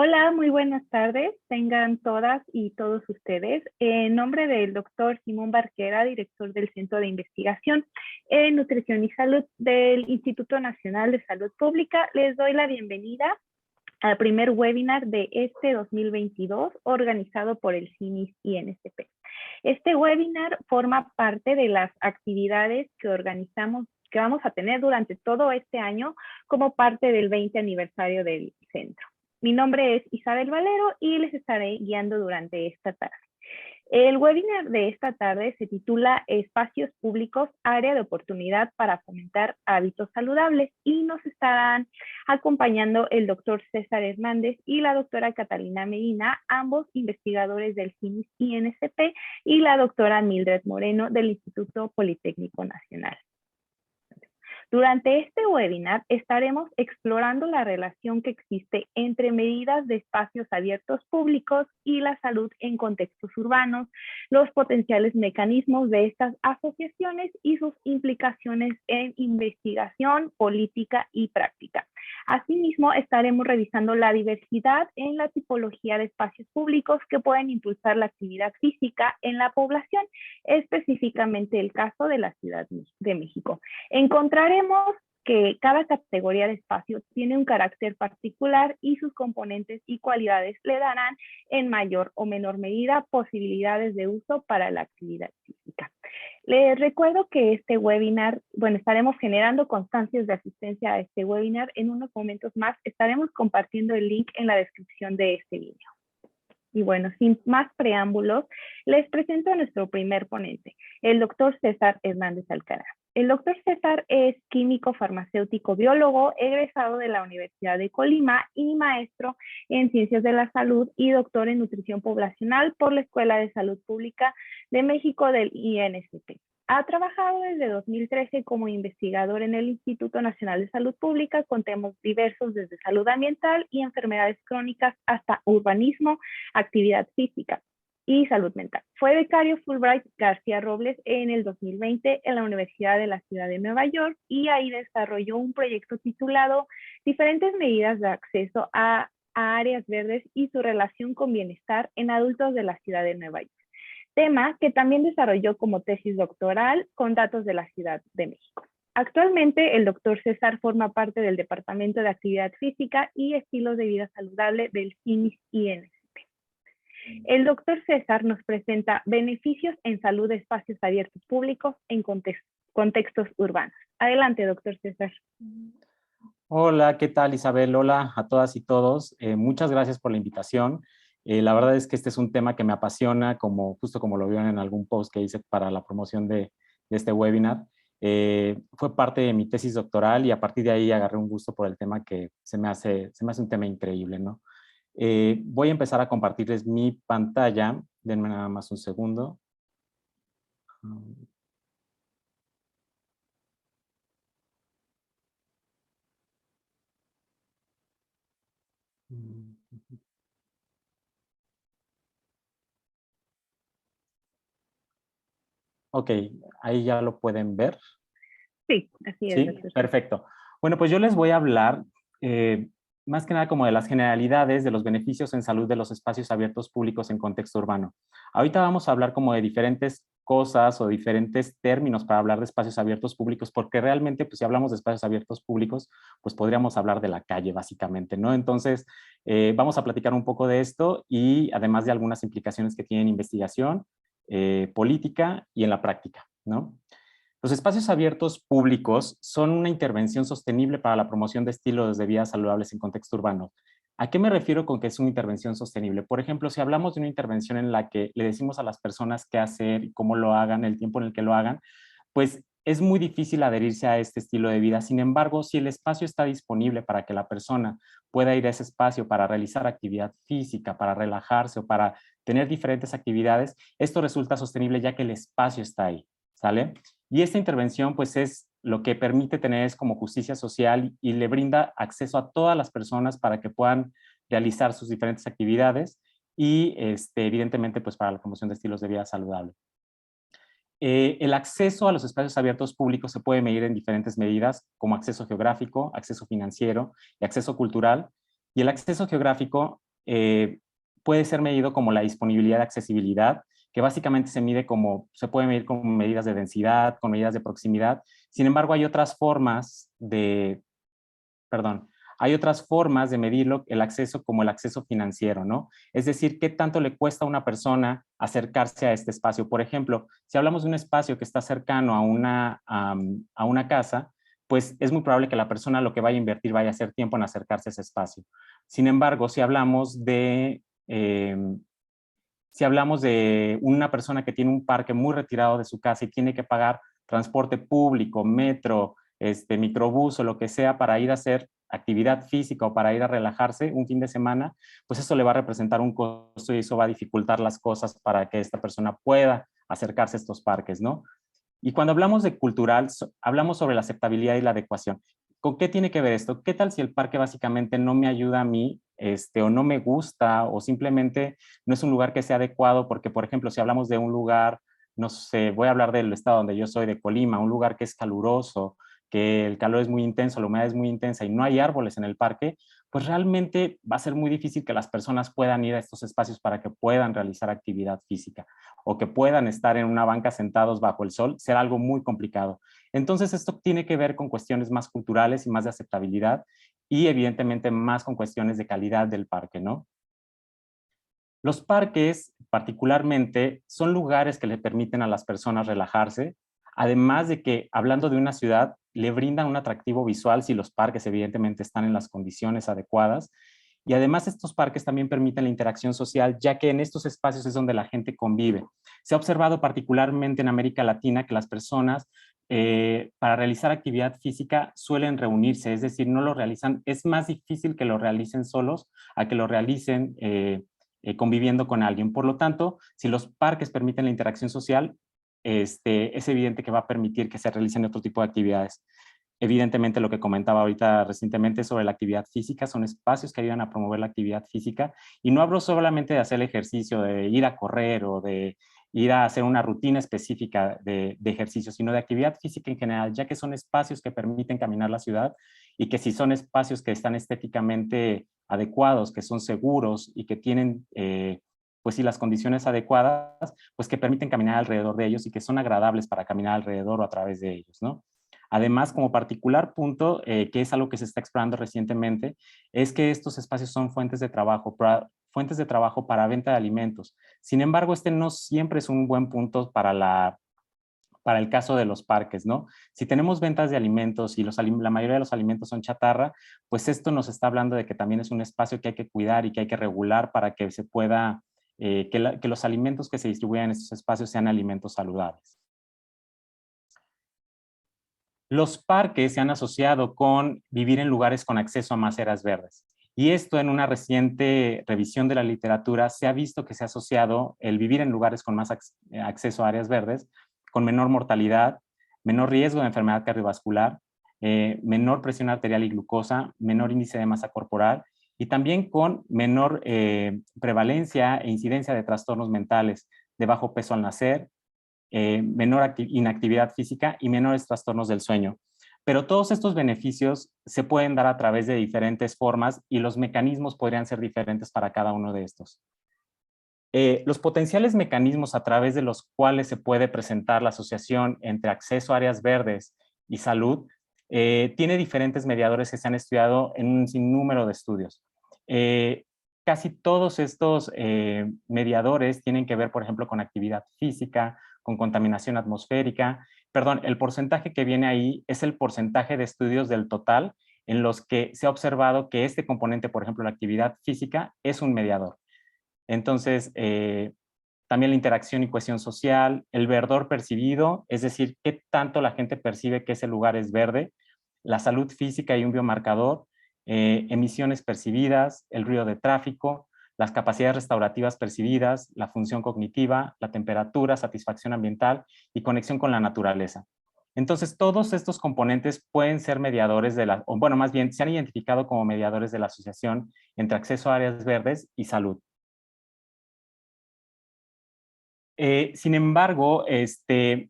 Hola, muy buenas tardes. Tengan todas y todos ustedes. En nombre del doctor Simón Barquera, director del Centro de Investigación en Nutrición y Salud del Instituto Nacional de Salud Pública, les doy la bienvenida al primer webinar de este 2022 organizado por el CIMIS y NSP. Este webinar forma parte de las actividades que organizamos, que vamos a tener durante todo este año como parte del 20 aniversario del centro. Mi nombre es Isabel Valero y les estaré guiando durante esta tarde. El webinar de esta tarde se titula Espacios Públicos, Área de Oportunidad para Fomentar Hábitos Saludables y nos estarán acompañando el doctor César Hernández y la doctora Catalina Medina, ambos investigadores del CIMIS y NSP, y la doctora Mildred Moreno del Instituto Politécnico Nacional. Durante este webinar estaremos explorando la relación que existe entre medidas de espacios abiertos públicos y la salud en contextos urbanos, los potenciales mecanismos de estas asociaciones y sus implicaciones en investigación, política y práctica. Asimismo, estaremos revisando la diversidad en la tipología de espacios públicos que pueden impulsar la actividad física en la población, específicamente el caso de la Ciudad de México. Encontraremos que cada categoría de espacio tiene un carácter particular y sus componentes y cualidades le darán en mayor o menor medida posibilidades de uso para la actividad física. Les recuerdo que este webinar, estaremos generando constancias de asistencia a este webinar. En unos momentos más estaremos compartiendo el link en la descripción de este video. Y bueno, sin más preámbulos, les presento a nuestro primer ponente, el doctor César Hernández Alcaraz. El doctor César es químico farmacéutico biólogo, egresado de la Universidad de Colima y maestro en Ciencias de la Salud y doctor en Nutrición Poblacional por la Escuela de Salud Pública de México del INSP. Ha trabajado desde 2013 como investigador en el Instituto Nacional de Salud Pública con temas diversos desde salud ambiental y enfermedades crónicas hasta urbanismo, actividad física y salud mental. Fue becario Fulbright García Robles en el 2020 en la Universidad de la Ciudad de Nueva York y ahí desarrolló un proyecto titulado Diferentes medidas de acceso a áreas verdes y su relación con bienestar en adultos de la Ciudad de Nueva York. Tema que también desarrolló como tesis doctoral con datos de la Ciudad de México. Actualmente, el doctor César forma parte del Departamento de Actividad Física y Estilos de Vida Saludable del CIMIS y NSP. El doctor César nos presenta beneficios en salud de espacios abiertos públicos en contextos urbanos. Adelante, doctor César. Hola, ¿qué tal, Isabel? Hola a todas y todos. Muchas gracias por la invitación. La verdad es que este es un tema que me apasiona, justo como lo vieron en algún post que hice para la promoción de este webinar. Fue parte de mi tesis doctoral y a partir de ahí agarré un gusto por el tema que se me hace un tema increíble, ¿no? Voy a empezar a compartirles mi pantalla. Denme nada más un segundo. Ok, ahí ya lo pueden ver. Sí, así es. Sí, perfecto. Bueno, pues yo les voy a hablar más que nada como de las generalidades de los beneficios en salud de los espacios abiertos públicos en contexto urbano. Ahorita vamos a hablar como de diferentes cosas o diferentes términos para hablar de espacios abiertos públicos, porque realmente, pues si hablamos de espacios abiertos públicos, pues podríamos hablar de la calle básicamente, ¿no? Entonces, vamos a platicar un poco de esto y además de algunas implicaciones que tienen investigación, política y en la práctica, ¿no? Los espacios abiertos públicos son una intervención sostenible para la promoción de estilos de vida saludables en contexto urbano. ¿A qué me refiero con que es una intervención sostenible? Por ejemplo, si hablamos de una intervención en la que le decimos a las personas qué hacer y cómo lo hagan, el tiempo en el que lo hagan, pues es muy difícil adherirse a este estilo de vida. Sin embargo, si el espacio está disponible para que la persona pueda ir a ese espacio para realizar actividad física, para relajarse o para tener diferentes actividades, esto resulta sostenible ya que el espacio está ahí, ¿sale? Y esta intervención pues es lo que permite tener es como justicia social y le brinda acceso a todas las personas para que puedan realizar sus diferentes actividades y evidentemente pues para la promoción de estilos de vida saludable. El acceso a los espacios abiertos públicos se puede medir en diferentes medidas como acceso geográfico, acceso financiero y acceso cultural. Y el acceso geográfico puede ser medido como la disponibilidad de accesibilidad, que básicamente se puede medir con medidas de densidad, con medidas de proximidad. Sin embargo, hay otras formas de medirlo, el acceso, como el acceso financiero, ¿no? Es decir, qué tanto le cuesta a una persona acercarse a este espacio. Por ejemplo, si hablamos de un espacio que está cercano a una casa, pues es muy probable que la persona lo que vaya a invertir vaya a hacer tiempo en acercarse a ese espacio. Sin embargo, si hablamos de una persona que tiene un parque muy retirado de su casa y tiene que pagar transporte público, metro, microbús o lo que sea para ir a hacer actividad física o para ir a relajarse un fin de semana, pues eso le va a representar un costo y eso va a dificultar las cosas para que esta persona pueda acercarse a estos parques, ¿no? Y cuando hablamos de cultural, hablamos sobre la aceptabilidad y la adecuación. ¿Con qué tiene que ver esto? ¿Qué tal si el parque básicamente no me ayuda a mí, o no me gusta, o simplemente no es un lugar que sea adecuado? Porque, por ejemplo, si hablamos de un lugar, no sé, voy a hablar del estado donde yo soy, de Colima, un lugar que es caluroso, que el calor es muy intenso, la humedad es muy intensa y no hay árboles en el parque, pues realmente va a ser muy difícil que las personas puedan ir a estos espacios para que puedan realizar actividad física o que puedan estar en una banca sentados bajo el sol, será algo muy complicado. Entonces, esto tiene que ver con cuestiones más culturales y más de aceptabilidad y evidentemente más con cuestiones de calidad del parque, ¿no? Los parques, particularmente, son lugares que le permiten a las personas relajarse, además de que, hablando de una ciudad, le brindan un atractivo visual si los parques evidentemente están en las condiciones adecuadas. Y además estos parques también permiten la interacción social, ya que en estos espacios es donde la gente convive. Se ha observado particularmente en América Latina que las personas para realizar actividad física suelen reunirse, es decir, no lo realizan, es más difícil que lo realicen solos a que lo realicen conviviendo con alguien. Por lo tanto, si los parques permiten la interacción social, es evidente que va a permitir que se realicen otro tipo de actividades. Evidentemente, lo que comentaba ahorita recientemente sobre la actividad física, son espacios que ayudan a promover la actividad física. Y no hablo solamente de hacer el ejercicio, de ir a correr o de ir a hacer una rutina específica de ejercicio, sino de actividad física en general, ya que son espacios que permiten caminar la ciudad y que si son espacios que están estéticamente adecuados, que son seguros y que tienen, pues sí, las condiciones adecuadas, pues que permiten caminar alrededor de ellos y que son agradables para caminar alrededor o a través de ellos, ¿no? Además, como particular punto, que es algo que se está explorando recientemente, es que estos espacios son fuentes de trabajo para venta de alimentos. Sin embargo, este no siempre es un buen punto para el caso de los parques, ¿no? Si tenemos ventas de alimentos y la mayoría de los alimentos son chatarra, pues esto nos está hablando de que también es un espacio que hay que cuidar y que hay que regular para que se pueda, que los alimentos que se distribuyan en estos espacios sean alimentos saludables. Los parques se han asociado con vivir en lugares con acceso a más áreas verdes. Y esto en una reciente revisión de la literatura se ha visto que se ha asociado el vivir en lugares con más acceso a áreas verdes, con menor mortalidad, menor riesgo de enfermedad cardiovascular, menor presión arterial y glucosa, menor índice de masa corporal y también con menor prevalencia e incidencia de trastornos mentales, de bajo peso al nacer, menor inactividad física y menores trastornos del sueño. Pero todos estos beneficios se pueden dar a través de diferentes formas y los mecanismos podrían ser diferentes para cada uno de estos. Los potenciales mecanismos a través de los cuales se puede presentar la asociación entre acceso a áreas verdes y salud tiene diferentes mediadores que se han estudiado en un sinnúmero de estudios. Casi todos estos mediadores tienen que ver, por ejemplo, con actividad física, con contaminación atmosférica. Perdón, el porcentaje que viene ahí es el porcentaje de estudios del total en los que se ha observado que este componente, por ejemplo, la actividad física, es un mediador. Entonces, también la interacción y cohesión social, el verdor percibido, es decir, qué tanto la gente percibe que ese lugar es verde, la salud física y un biomarcador, emisiones percibidas, el ruido de tráfico, las capacidades restaurativas percibidas, la función cognitiva, la temperatura, satisfacción ambiental y conexión con la naturaleza. Entonces, todos estos componentes pueden ser mediadores o bueno, más bien, se han identificado como mediadores de la asociación entre acceso a áreas verdes y salud. Sin embargo, existe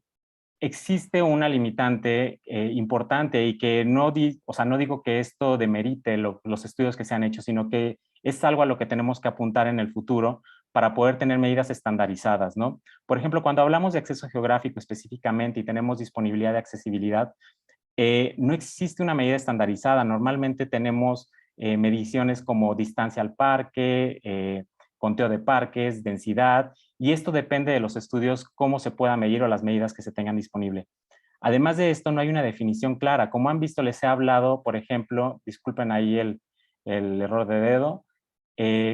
una limitante importante y que no digo que esto demerite los estudios que se han hecho, sino que es algo a lo que tenemos que apuntar en el futuro para poder tener medidas estandarizadas, ¿no? Por ejemplo, cuando hablamos de acceso geográfico específicamente y tenemos disponibilidad de accesibilidad, no existe una medida estandarizada. Normalmente tenemos mediciones como distancia al parque, conteo de parques, densidad, y esto depende de los estudios, cómo se pueda medir o las medidas que se tengan disponible. Además de esto, no hay una definición clara. Como han visto, les he hablado, por ejemplo, disculpen ahí el error de dedo,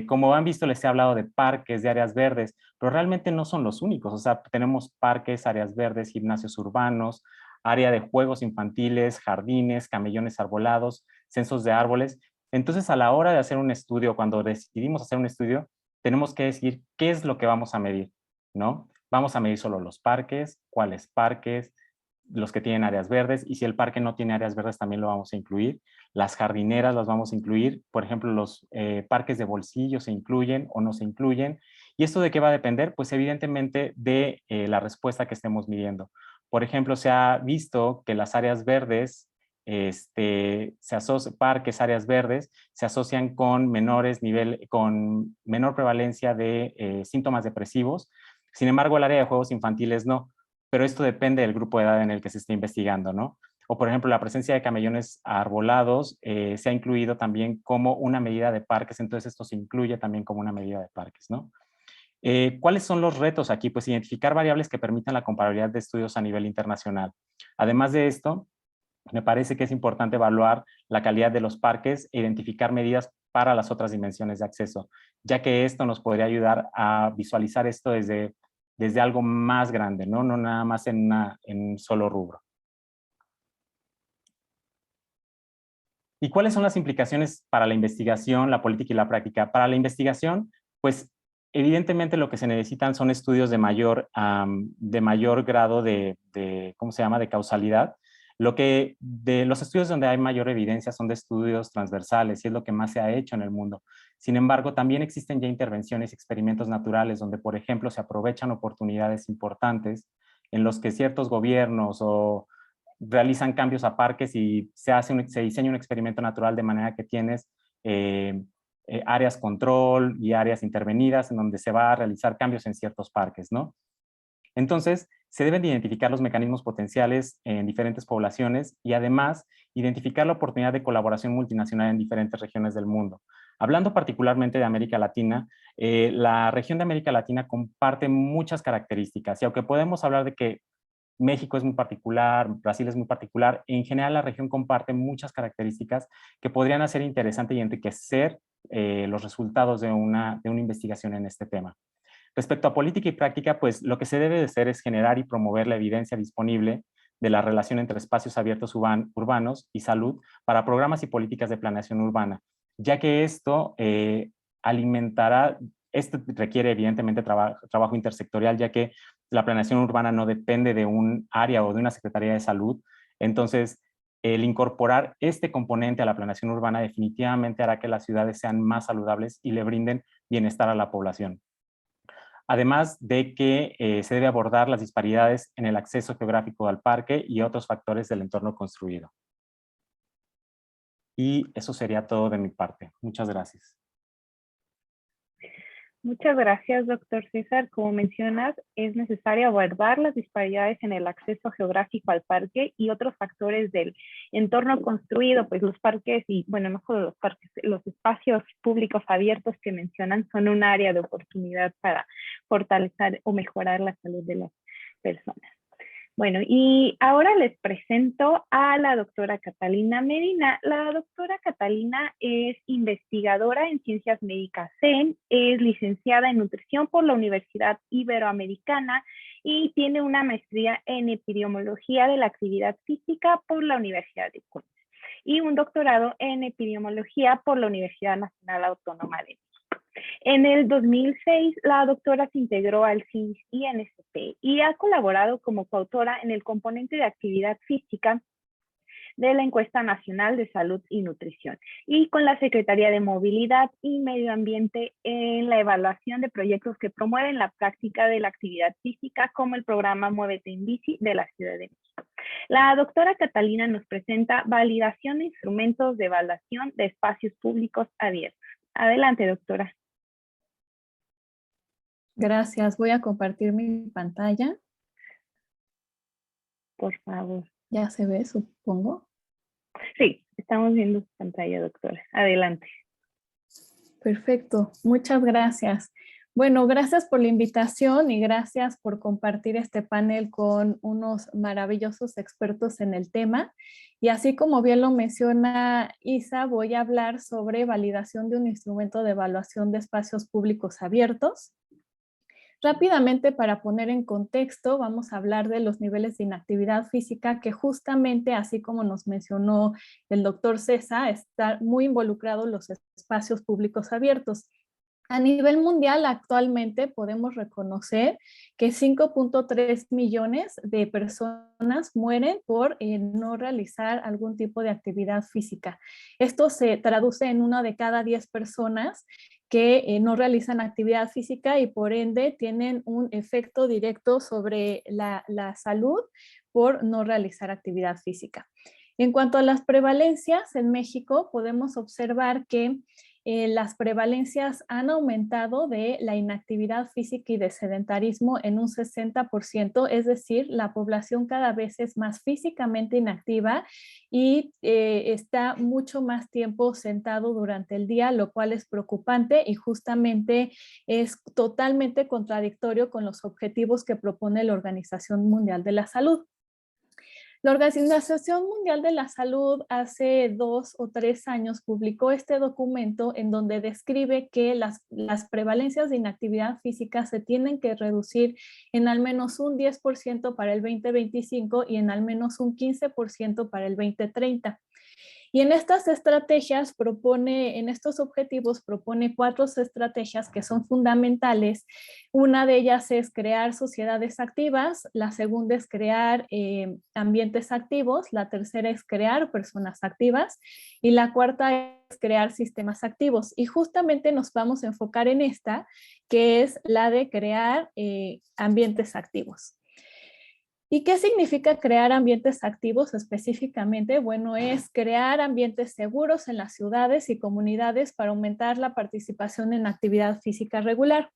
como han visto, les he hablado de parques, de áreas verdes, pero realmente no son los únicos. O sea, tenemos parques, áreas verdes, gimnasios urbanos, área de juegos infantiles, jardines, camellones arbolados, censos de árboles. Entonces, a la hora de hacer un estudio, cuando decidimos hacer un estudio, tenemos que decir qué es lo que vamos a medir, ¿no? Vamos a medir solo los parques, cuáles parques, los que tienen áreas verdes, y si el parque no tiene áreas verdes también lo vamos a incluir. Las jardineras las vamos a incluir, por ejemplo, los parques de bolsillo se incluyen o no se incluyen. ¿Y esto de qué va a depender? Pues evidentemente de la respuesta que estemos midiendo. Por ejemplo, se ha visto que las áreas verdes, parques, áreas verdes, se asocian con con menor prevalencia de síntomas depresivos. Sin embargo, el área de juegos infantiles no, pero esto depende del grupo de edad en el que se esté investigando, ¿no? O, por ejemplo, la presencia de camellones arbolados se ha incluido también como una medida de parques, entonces esto se incluye también como una medida de parques, ¿no? ¿Cuáles son los retos aquí? Pues identificar variables que permitan la comparabilidad de estudios a nivel internacional. Además de esto, me parece que es importante evaluar la calidad de los parques e identificar medidas para las otras dimensiones de acceso, ya que esto nos podría ayudar a visualizar esto desde algo más grande, ¿no? No nada más en un solo rubro. ¿Y cuáles son las implicaciones para la investigación, la política y la práctica? Para la investigación, pues evidentemente lo que se necesitan son estudios de mayor grado ¿cómo se llama?, de causalidad. Los estudios donde hay mayor evidencia son de estudios transversales y es lo que más se ha hecho en el mundo. Sin embargo, también existen ya intervenciones y experimentos naturales donde, por ejemplo, se aprovechan oportunidades importantes en los que ciertos gobiernos o realizan cambios a parques y se diseña un experimento natural de manera que tienes áreas control y áreas intervenidas en donde se va a realizar cambios en ciertos parques, ¿no? Entonces, se deben de identificar los mecanismos potenciales en diferentes poblaciones y además identificar la oportunidad de colaboración multinacional en diferentes regiones del mundo. Hablando particularmente de América Latina, la región de América Latina comparte muchas características y aunque podemos hablar de que México es muy particular, Brasil es muy particular. En general, la región comparte muchas características que podrían hacer interesante y enriquecer los resultados de una investigación en este tema. Respecto a política y práctica, pues lo que se debe de hacer es generar y promover la evidencia disponible de la relación entre espacios abiertos urbanos y salud para programas y políticas de planeación urbana, ya que esto esto requiere evidentemente trabajo intersectorial, ya que la planeación urbana no depende de un área o de una Secretaría de Salud. Entonces, el incorporar este componente a la planeación urbana definitivamente hará que las ciudades sean más saludables y le brinden bienestar a la población. Además de que se debe abordar las disparidades en el acceso geográfico al parque y otros factores del entorno construido. Y eso sería todo de mi parte. Muchas gracias. Muchas gracias, doctor César. Como mencionas, es necesario abordar las disparidades en el acceso geográfico al parque y otros factores del entorno construido, pues los parques y, bueno, no solo los parques, los espacios públicos abiertos que mencionan son un área de oportunidad para fortalecer o mejorar la salud de las personas. Bueno, y ahora les presento a la doctora Catalina Medina. La doctora Catalina es investigadora en Ciencias Médicas CEN, es licenciada en Nutrición por la Universidad Iberoamericana y tiene una maestría en Epidemiología de la Actividad Física por la Universidad de Cuenca y un doctorado en Epidemiología por la Universidad Nacional Autónoma de México. En el 2006, la doctora se integró al CINS-INSP y ha colaborado como coautora en el componente de actividad física de la Encuesta Nacional de Salud y Nutrición y con la Secretaría de Movilidad y Medio Ambiente en la evaluación de proyectos que promueven la práctica de la actividad física como el programa Muévete en Bici de la Ciudad de México. La doctora Catalina nos presenta validación de instrumentos de evaluación de espacios públicos abiertos. Adelante, doctora. Gracias. Voy a compartir mi pantalla. Por favor. Ya se ve, supongo. Sí, estamos viendo su pantalla, doctora. Adelante. Perfecto. Muchas gracias. Bueno, gracias por la invitación y gracias por compartir este panel con unos maravillosos expertos en el tema. Y así como bien lo menciona Isa, voy a hablar sobre validación de un instrumento de evaluación de espacios públicos abiertos. Rápidamente, para poner en contexto, vamos a hablar de los niveles de inactividad física que justamente, así como nos mencionó el doctor César, están muy involucrados los espacios públicos abiertos. A nivel mundial, actualmente podemos reconocer que 5.3 millones de personas mueren por no realizar algún tipo de actividad física. Esto se traduce en 1 de cada 10 personas que no realizan actividad física y por ende tienen un efecto directo sobre la salud por no realizar actividad física. En cuanto a las prevalencias, en México podemos observar que las prevalencias han aumentado de la inactividad física y de sedentarismo en un 60%, es decir, la población cada vez es más físicamente inactiva y está mucho más tiempo sentado durante el día, lo cual es preocupante y justamente es totalmente contradictorio con los objetivos que propone la Organización Mundial de la Salud. La Organización Mundial de la Salud hace 2 o 3 años publicó este documento en donde describe que las prevalencias de inactividad física se tienen que reducir en al menos un 10% para el 2025 y en al menos un 15% para el 2030. Y en estas estrategias en estos objetivos propone 4 estrategias que son fundamentales. Una de ellas es crear sociedades activas, la segunda es crear ambientes activos, la tercera es crear personas activas y la cuarta es crear sistemas activos. Y justamente nos vamos a enfocar en esta, que es la de crear ambientes activos. ¿Y qué significa crear ambientes activos específicamente? Bueno, es crear ambientes seguros en las ciudades y comunidades para aumentar la participación en actividad física regular.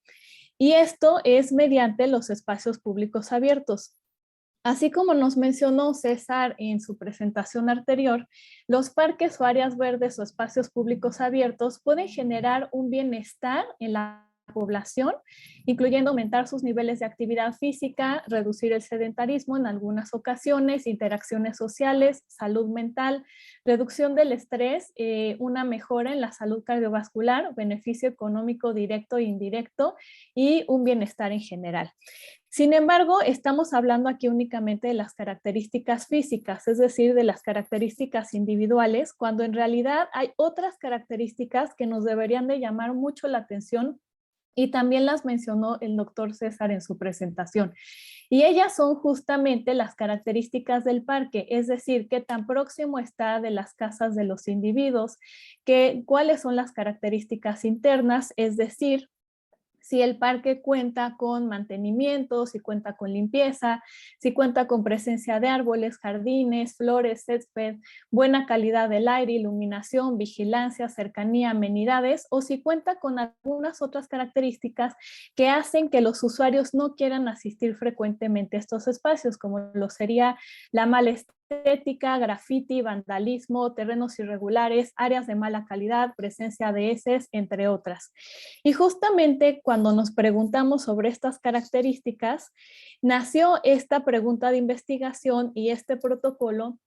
Y esto es mediante los espacios públicos abiertos. Así como nos mencionó César en su presentación anterior, los parques o áreas verdes o espacios públicos abiertos pueden generar un bienestar en la población, incluyendo aumentar sus niveles de actividad física, reducir el sedentarismo en algunas ocasiones, interacciones sociales, salud mental, reducción del estrés, una mejora en la salud cardiovascular, beneficio económico directo e indirecto y un bienestar en general. Sin embargo, estamos hablando aquí únicamente de las características físicas, es decir, de las características individuales, cuando en realidad hay otras características que nos deberían de llamar mucho la atención y también las mencionó el doctor César en su presentación. Y ellas son justamente las características del parque, es decir, qué tan próximo está de las casas de los individuos, cuáles son las características internas, es decir, si el parque cuenta con mantenimiento, si cuenta con limpieza, si cuenta con presencia de árboles, jardines, flores, césped, buena calidad del aire, iluminación, vigilancia, cercanía, amenidades, o si cuenta con algunas otras características que hacen que los usuarios no quieran asistir frecuentemente a estos espacios, como lo sería la mala estética, graffiti, vandalismo, terrenos irregulares, áreas de mala calidad, presencia de heces, entre otras. Y justamente cuando nos preguntamos sobre estas características, nació esta pregunta de investigación y este protocolo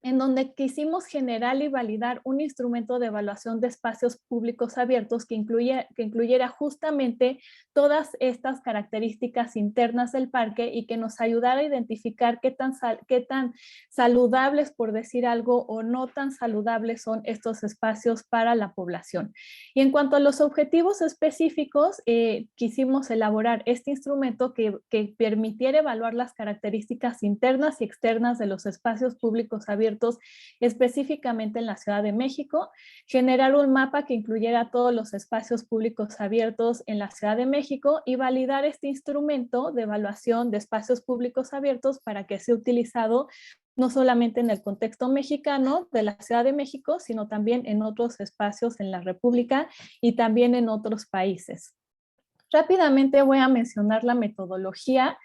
en donde quisimos generar y validar un instrumento de evaluación de espacios públicos abiertos que incluyera justamente todas estas características internas del parque y que nos ayudara a identificar qué tan saludables, por decir algo, o no tan saludables son estos espacios para la población. Y en cuanto a los objetivos específicos, quisimos elaborar este instrumento que permitiera evaluar las características internas y externas de los espacios públicos abiertos específicamente en la Ciudad de México, generar un mapa que incluyera todos los espacios públicos abiertos en la Ciudad de México y validar este instrumento de evaluación de espacios públicos abiertos para que sea utilizado no solamente en el contexto mexicano de la Ciudad de México, sino también en otros espacios en la República y también en otros países. Rápidamente voy a mencionar la metodología.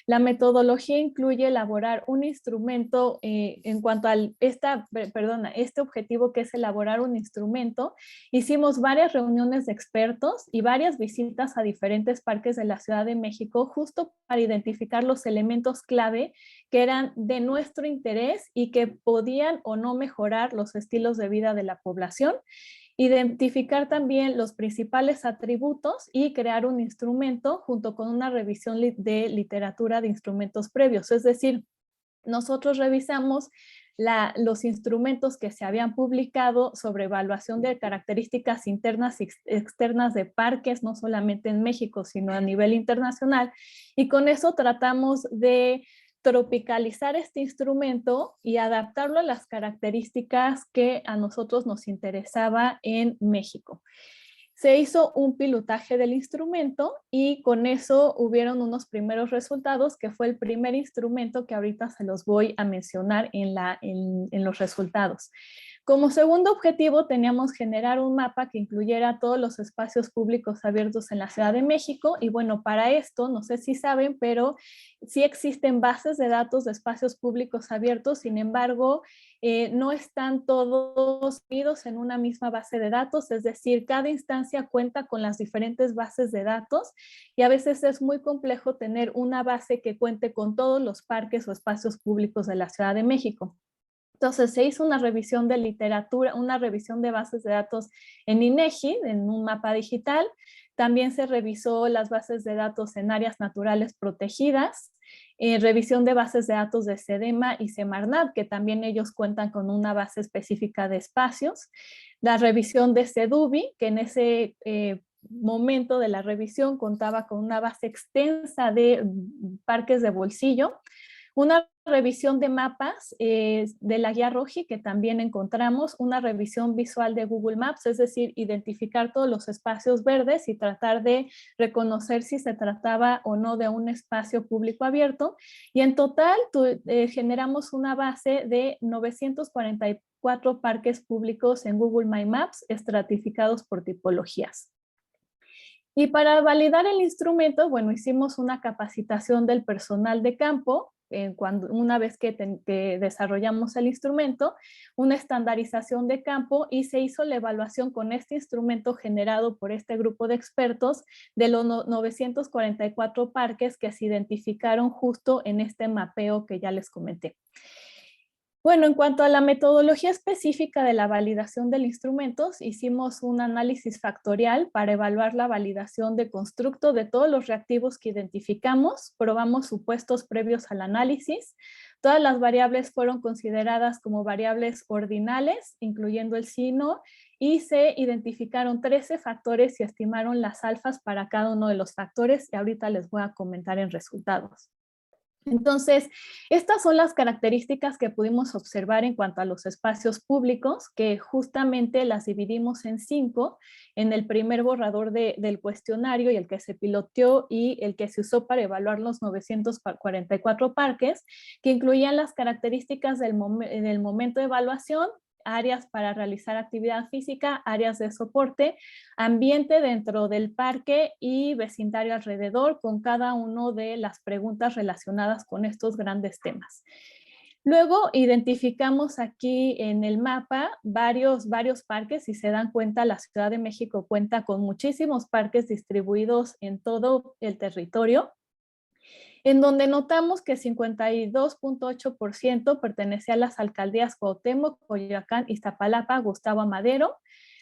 La metodología incluye elaborar un instrumento en cuanto a este objetivo, que es elaborar un instrumento. Hicimos varias reuniones de expertos y varias visitas a diferentes parques de la Ciudad de México justo para identificar los elementos clave que eran de nuestro interés y que podían o no mejorar los estilos de vida de la población. Identificar también los principales atributos y crear un instrumento junto con una revisión de literatura de instrumentos previos. Es decir, nosotros revisamos los instrumentos que se habían publicado sobre evaluación de características internas y externas de parques, no solamente en México, sino a nivel internacional. Y con eso tratamos de tropicalizar este instrumento y adaptarlo a las características que a nosotros nos interesaba en México. Se hizo un pilotaje del instrumento y con eso hubieron unos primeros resultados, que fue el primer instrumento que ahorita se los voy a mencionar en los resultados. Como segundo objetivo teníamos generar un mapa que incluyera todos los espacios públicos abiertos en la Ciudad de México y bueno, para esto, no sé si saben, pero sí existen bases de datos de espacios públicos abiertos, sin embargo, no están todos unidos en una misma base de datos, es decir, cada instancia cuenta con las diferentes bases de datos y a veces es muy complejo tener una base que cuente con todos los parques o espacios públicos de la Ciudad de México. Entonces se hizo una revisión de literatura, una revisión de bases de datos en INEGI, en un mapa digital. También se revisó las bases de datos en áreas naturales protegidas, revisión de bases de datos de SEDEMA y Semarnat, que también ellos cuentan con una base específica de espacios. La revisión de SEDUBI, que en ese momento de la revisión contaba con una base extensa de parques de bolsillo. Una revisión de mapas de la guía ROGI que también encontramos, una revisión visual de Google Maps, es decir, identificar todos los espacios verdes y tratar de reconocer si se trataba o no de un espacio público abierto. Y en total generamos una base de 944 parques públicos en Google My Maps estratificados por tipologías. Y para validar el instrumento, bueno, hicimos una capacitación del personal de campo, una vez que desarrollamos el instrumento, una estandarización de campo y se hizo la evaluación con este instrumento generado por este grupo de expertos de los 944 parques que se identificaron justo en este mapeo que ya les comenté. Bueno, en cuanto a la metodología específica de la validación del instrumento, hicimos un análisis factorial para evaluar la validación de constructo de todos los reactivos que identificamos, probamos supuestos previos al análisis, todas las variables fueron consideradas como variables ordinales, incluyendo el signo, y se identificaron 13 factores y estimaron las alfas para cada uno de los factores, y ahorita les voy a comentar en resultados. Entonces, estas son las características que pudimos observar en cuanto a los espacios públicos, que justamente las dividimos en 5, en el primer borrador del cuestionario y el que se piloteó y el que se usó para evaluar los 944 parques, que incluían las características del momento de evaluación, áreas para realizar actividad física, áreas de soporte, ambiente dentro del parque y vecindario alrededor, con cada una de las preguntas relacionadas con estos grandes temas. Luego identificamos aquí en el mapa varios parques. Si se dan cuenta, la Ciudad de México cuenta con muchísimos parques distribuidos en todo el territorio, en donde notamos que 52.8% pertenecía a las alcaldías Cuauhtémoc, Coyoacán, Iztapalapa, Gustavo Amadero.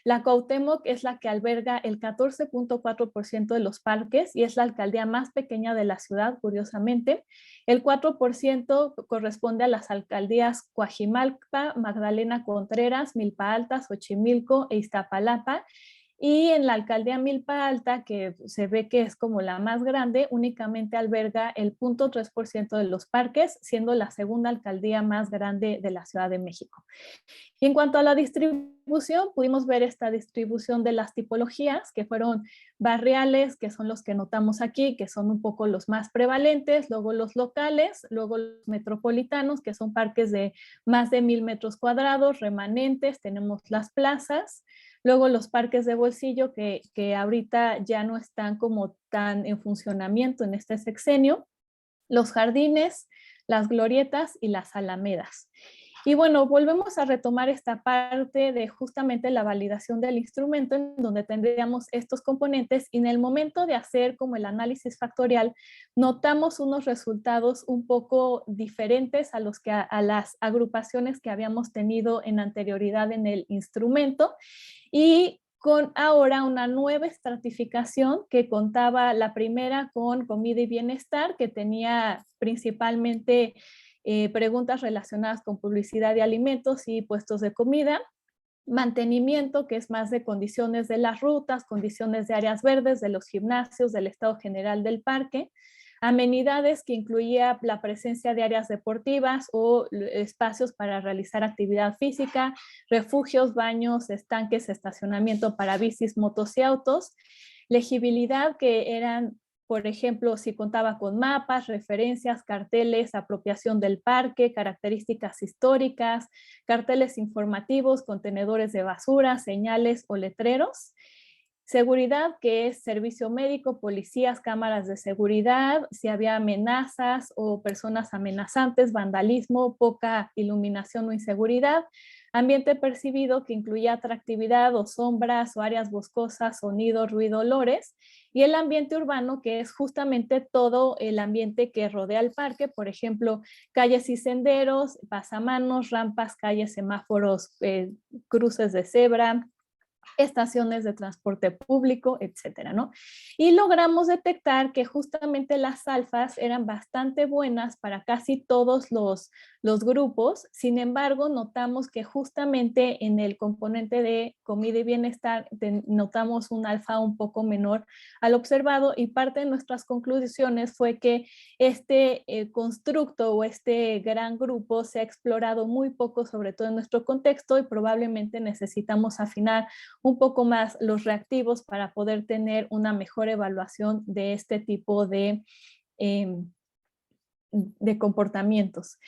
La Cuauhtémoc es la que alberga el 14.4% de los parques y es la alcaldía más pequeña de la ciudad, curiosamente. El 4% corresponde a las alcaldías Coajimalpa, Magdalena Contreras, Milpa Alta, Xochimilco e Iztapalapa. Y en la alcaldía Milpa Alta, que se ve que es como la más grande, únicamente alberga el 0.3% de los parques, siendo la segunda alcaldía más grande de la Ciudad de México. Y en cuanto a la distribución, pudimos ver esta distribución de las tipologías, que fueron barriales, que son los que notamos aquí, que son un poco los más prevalentes, luego los locales, luego los metropolitanos, que son parques de más de 1,000 metros cuadrados, remanentes, tenemos las plazas, luego los parques de bolsillo, que ahorita ya no están como tan en funcionamiento en este sexenio, los jardines, las glorietas y las alamedas. Y bueno, volvemos a retomar esta parte de justamente la validación del instrumento, en donde tendríamos estos componentes, y en el momento de hacer como el análisis factorial, notamos unos resultados un poco diferentes a los que a las agrupaciones que habíamos tenido en anterioridad en el instrumento, y con ahora una nueva estratificación que contaba la primera con comida y bienestar, que tenía principalmente preguntas relacionadas con publicidad de alimentos y puestos de comida, mantenimiento, que es más de condiciones de las rutas, condiciones de áreas verdes, de los gimnasios, del estado general del parque, amenidades, que incluía la presencia de áreas deportivas o espacios para realizar actividad física, refugios, baños, estanques, estacionamiento para bicis, motos y autos, legibilidad, que eran, por ejemplo, si contaba con mapas, referencias, carteles, apropiación del parque, características históricas, carteles informativos, contenedores de basura, señales o letreros. Seguridad, que es servicio médico, policías, cámaras de seguridad, si había amenazas o personas amenazantes, vandalismo, poca iluminación o inseguridad. Ambiente percibido, que incluía atractividad o sombras o áreas boscosas, sonido, ruido, olores. Y el ambiente urbano, que es justamente todo el ambiente que rodea el parque, por ejemplo, calles y senderos, pasamanos, rampas, calles, semáforos, cruces de cebra, estaciones de transporte público, etcétera, ¿no? Y logramos detectar que justamente las alfas eran bastante buenas para casi todos los grupos. Sin embargo, notamos que justamente en el componente de comida y bienestar notamos un alfa un poco menor al observado, y parte de nuestras conclusiones fue que este constructo o este gran grupo se ha explorado muy poco, sobre todo en nuestro contexto, y probablemente necesitamos afinar un poco más los reactivos para poder tener una mejor evaluación de este tipo de comportamientos.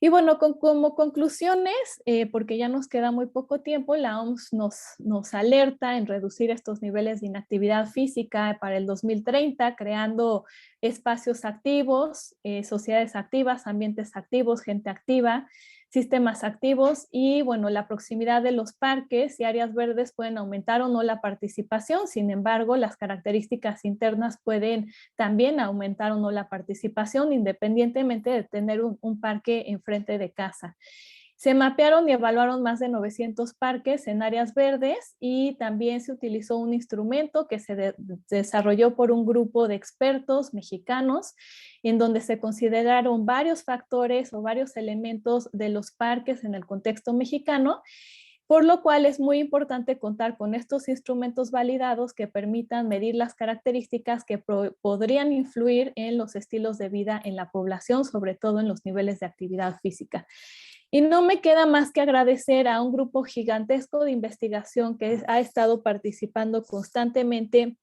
Y bueno, como conclusiones, porque ya nos queda muy poco tiempo, la OMS nos alerta en reducir estos niveles de inactividad física para el 2030, creando espacios activos, sociedades activas, ambientes activos, gente activa, sistemas activos, y bueno, la proximidad de los parques y áreas verdes pueden aumentar o no la participación. Sin embargo, las características internas pueden también aumentar o no la participación, independientemente de tener un parque enfrente de casa. Se mapearon y evaluaron más de 900 parques en áreas verdes, y también se utilizó un instrumento que se desarrolló por un grupo de expertos mexicanos, en donde se consideraron varios factores o varios elementos de los parques en el contexto mexicano, por lo cual es muy importante contar con estos instrumentos validados que permitan medir las características que podrían influir en los estilos de vida en la población, sobre todo en los niveles de actividad física. Y no me queda más que agradecer a un grupo gigantesco de investigación que ha estado participando constantemente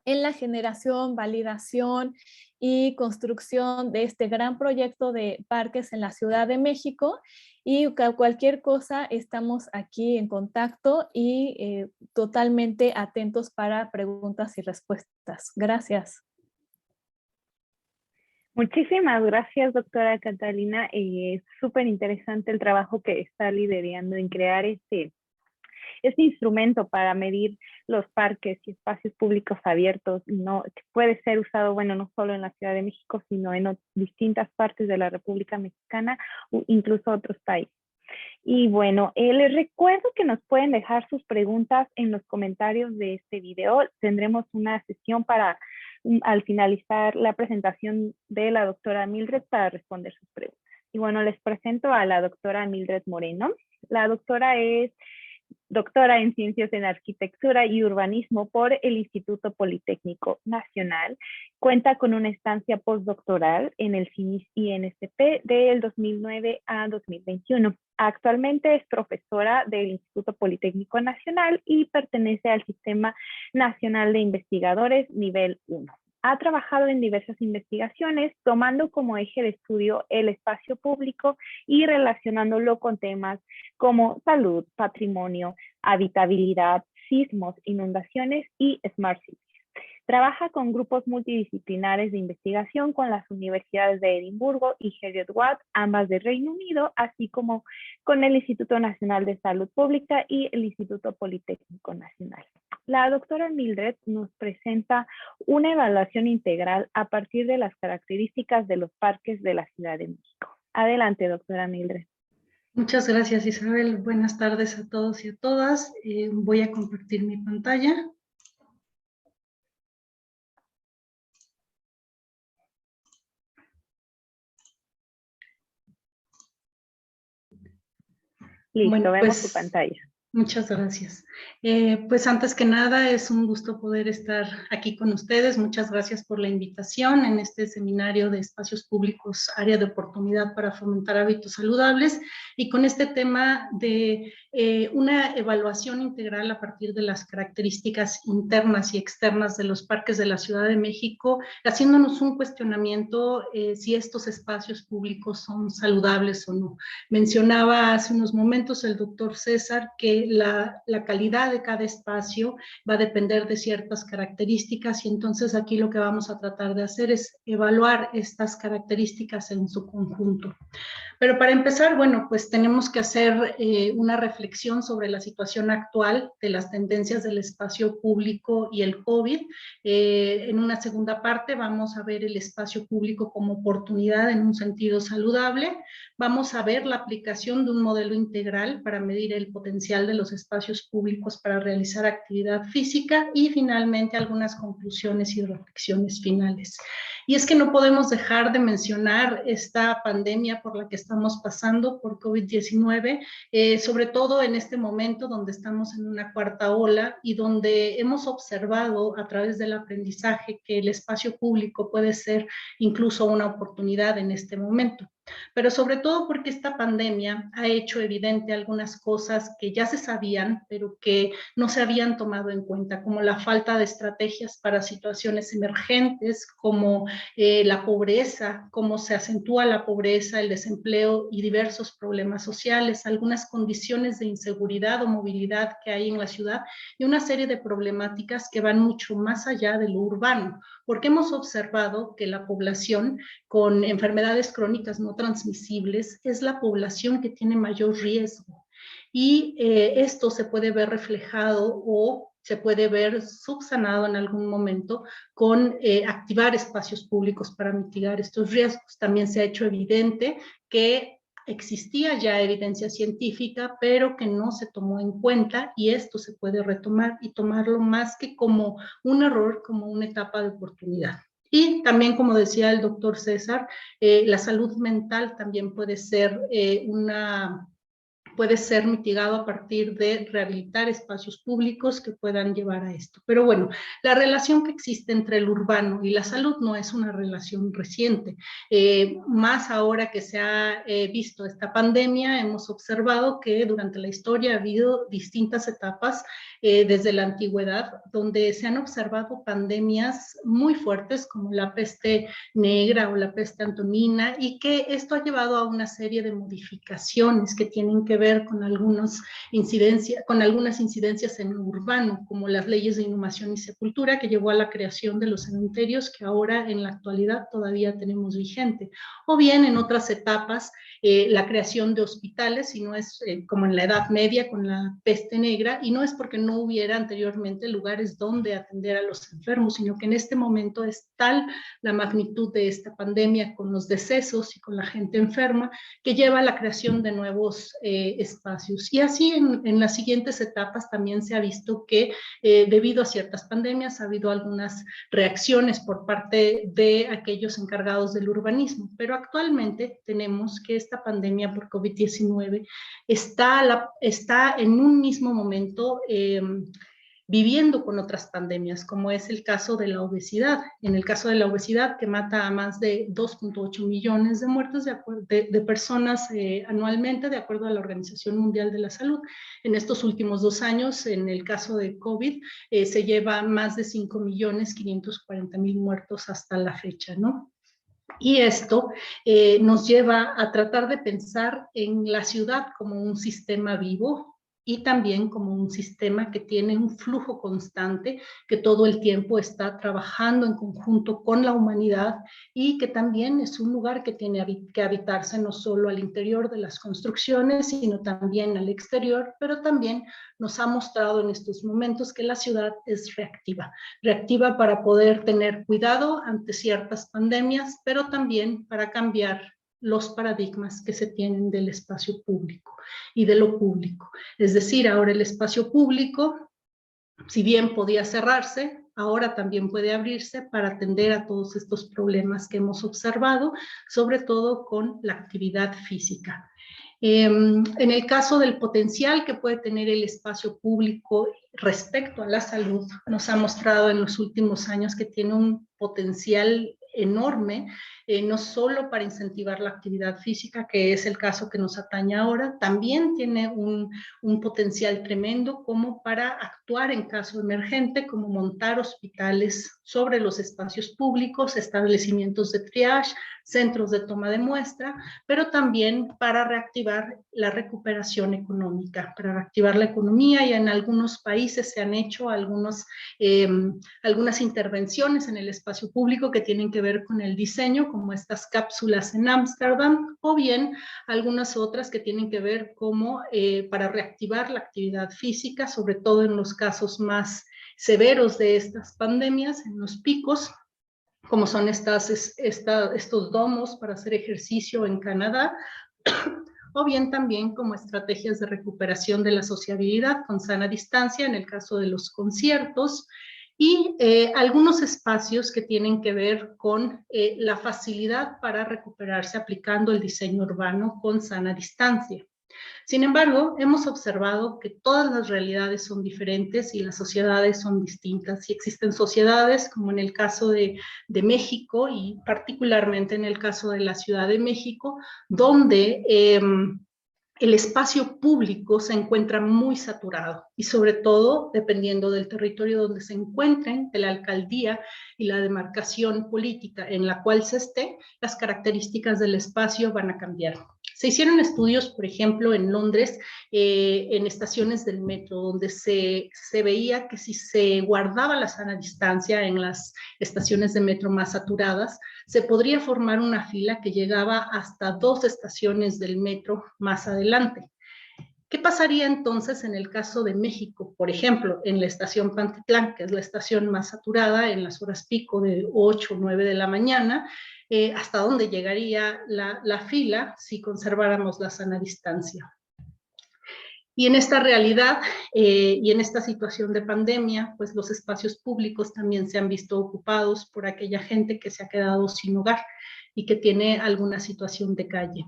en la generación, validación y construcción de este gran proyecto de parques en la Ciudad de México. Y cualquier cosa, estamos aquí en contacto y totalmente atentos para preguntas y respuestas. Gracias. Muchísimas gracias, doctora Catalina. Súper interesante el trabajo que está liderando en crear este instrumento para medir los parques y espacios públicos abiertos, no, que puede ser usado, bueno, no solo en la Ciudad de México, sino en distintas partes de la República Mexicana o incluso otros países. Y bueno, les recuerdo que nos pueden dejar sus preguntas en los comentarios de este video. Tendremos una sesión para, al finalizar la presentación de la doctora Mildred, para responder sus preguntas. Y bueno, les presento a la doctora Mildred Moreno. La doctora es doctora en Ciencias en Arquitectura y Urbanismo por el Instituto Politécnico Nacional. Cuenta con una estancia postdoctoral en el CINIS-INSP del 2009 a 2021. Actualmente es profesora del Instituto Politécnico Nacional y pertenece al Sistema Nacional de Investigadores Nivel 1. Ha trabajado en diversas investigaciones, tomando como eje de estudio el espacio público y relacionándolo con temas como salud, patrimonio, habitabilidad, sismos, inundaciones y Smart Cities. Trabaja con grupos multidisciplinares de investigación con las universidades de Edimburgo y Heriot-Watt, ambas de Reino Unido, así como con el Instituto Nacional de Salud Pública y el Instituto Politécnico Nacional. La doctora Mildred nos presenta una evaluación integral a partir de las características de los parques de la Ciudad de México. Adelante, doctora Mildred. Muchas gracias, Isabel. Buenas tardes a todos y a todas. Voy a compartir mi pantalla. Listo, bueno, vemos su pantalla. Muchas gracias. Pues antes que nada es un gusto poder estar aquí con ustedes. Muchas gracias por la invitación en este seminario de espacios públicos, área de oportunidad para fomentar hábitos saludables, y con este tema de una evaluación integral a partir de las características internas y externas de los parques de la Ciudad de México, haciéndonos un cuestionamiento si estos espacios públicos son saludables o no. Mencionaba hace unos momentos el doctor César que la calidad de cada espacio va a depender de ciertas características, y entonces aquí lo que vamos a tratar de hacer es evaluar estas características en su conjunto. Pero para empezar, bueno, pues tenemos que hacer una reflexión sobre la situación actual de las tendencias del espacio público y el COVID. En una segunda parte vamos a ver el espacio público como oportunidad en un sentido saludable. Vamos a ver la aplicación de un modelo integral para medir el potencial de los espacios públicos para realizar actividad física, y finalmente algunas conclusiones y reflexiones finales. Y es que no podemos dejar de mencionar esta pandemia por la que estamos pasando por COVID-19, sobre todo en este momento donde estamos en una cuarta ola y donde hemos observado a través del aprendizaje que el espacio público puede ser incluso una oportunidad en este momento. Pero sobre todo porque esta pandemia ha hecho evidente algunas cosas que ya se sabían, pero que no se habían tomado en cuenta, como la falta de estrategias para situaciones emergentes, como la pobreza, cómo se acentúa la pobreza, el desempleo y diversos problemas sociales, algunas condiciones de inseguridad o movilidad que hay en la ciudad, y una serie de problemáticas que van mucho más allá de lo urbano, porque hemos observado que la población con enfermedades crónicas no transmisibles es la población que tiene mayor riesgo, y esto se puede ver reflejado o se puede ver subsanado en algún momento con activar espacios públicos para mitigar estos riesgos. También se ha hecho evidente que existía ya evidencia científica, pero que no se tomó en cuenta, y esto se puede retomar y tomarlo más que como un error, como una etapa de oportunidad. Y también, como decía el doctor César, la salud mental también puede ser puede ser mitigado a partir de rehabilitar espacios públicos que puedan llevar a esto. Pero bueno, la relación que existe entre el urbano y la salud no es una relación reciente. Más ahora que se ha visto esta pandemia, hemos observado que durante la historia ha habido distintas etapas desde la antigüedad, donde se han observado pandemias muy fuertes como la peste negra o la peste antonina, y que esto ha llevado a una serie de modificaciones que tienen que ver con algunas incidencias en lo urbano, como las leyes de inhumación y sepultura, que llevó a la creación de los cementerios que ahora en la actualidad todavía tenemos vigente, o bien en otras etapas la creación de hospitales, y no es como en la Edad Media con la peste negra, y no es porque no hubiera anteriormente lugares donde atender a los enfermos, sino que en este momento es tal la magnitud de esta pandemia con los decesos y con la gente enferma que lleva a la creación de nuevos espacios. Y así en las siguientes etapas también se ha visto que debido a ciertas pandemias ha habido algunas reacciones por parte de aquellos encargados del urbanismo, pero actualmente tenemos que esta pandemia por COVID-19 está en un mismo momento viviendo con otras pandemias, como es el caso de la obesidad. En el caso de la obesidad, que mata a más de 2.8 millones de muertos de personas anualmente, de acuerdo a la Organización Mundial de la Salud. En estos últimos 2 años, en el caso de COVID, se lleva más de 5.540.000 muertos hasta la fecha, ¿no? Y esto nos lleva a tratar de pensar en la ciudad como un sistema vivo y también como un sistema que tiene un flujo constante, que todo el tiempo está trabajando en conjunto con la humanidad y que también es un lugar que tiene que habitarse no solo al interior de las construcciones, sino también al exterior, pero también nos ha mostrado en estos momentos que la ciudad es reactiva para poder tener cuidado ante ciertas pandemias, pero también para cambiar los paradigmas que se tienen del espacio público y de lo público. Es decir, ahora el espacio público, si bien podía cerrarse, ahora también puede abrirse para atender a todos estos problemas que hemos observado, sobre todo con la actividad física. En el caso del potencial que puede tener el espacio público respecto a la salud, nos ha mostrado en los últimos años que tiene un potencial enorme, no solo para incentivar la actividad física, que es el caso que nos atañe ahora, también tiene un potencial tremendo como para actuar en caso emergente, como montar hospitales sobre los espacios públicos, establecimientos de triage, centros de toma de muestra, pero también para reactivar la recuperación económica, para reactivar la economía, y en algunos países se han hecho algunas intervenciones en el espacio público que tienen que ver con el diseño, como estas cápsulas en Ámsterdam, o bien algunas otras que tienen que ver como para reactivar la actividad física, sobre todo en los casos más severos de estas pandemias, en los picos, como son estos domos para hacer ejercicio en Canadá, o bien también como estrategias de recuperación de la sociabilidad con sana distancia en el caso de los conciertos, y algunos espacios que tienen que ver con la facilidad para recuperarse aplicando el diseño urbano con sana distancia. Sin embargo, hemos observado que todas las realidades son diferentes y las sociedades son distintas. Y existen sociedades, como en el caso de México y particularmente en el caso de la Ciudad de México, donde el espacio público se encuentra muy saturado y sobre todo dependiendo del territorio donde se encuentren, de la alcaldía y la demarcación política en la cual se esté, las características del espacio van a cambiar. Se hicieron estudios, por ejemplo, en Londres, en estaciones del metro, donde se veía que si se guardaba la sana distancia en las estaciones de metro más saturadas, se podría formar una fila que llegaba hasta 2 estaciones del metro más adelante. ¿Qué pasaría entonces en el caso de México? Por ejemplo, en la estación Pantitlán, que es la estación más saturada en las horas pico de 8 o 9 de la mañana, ¿hasta dónde llegaría la fila si conserváramos la sana distancia? Y en esta realidad y en esta situación de pandemia, pues los espacios públicos también se han visto ocupados por aquella gente que se ha quedado sin hogar y que tiene alguna situación de calle.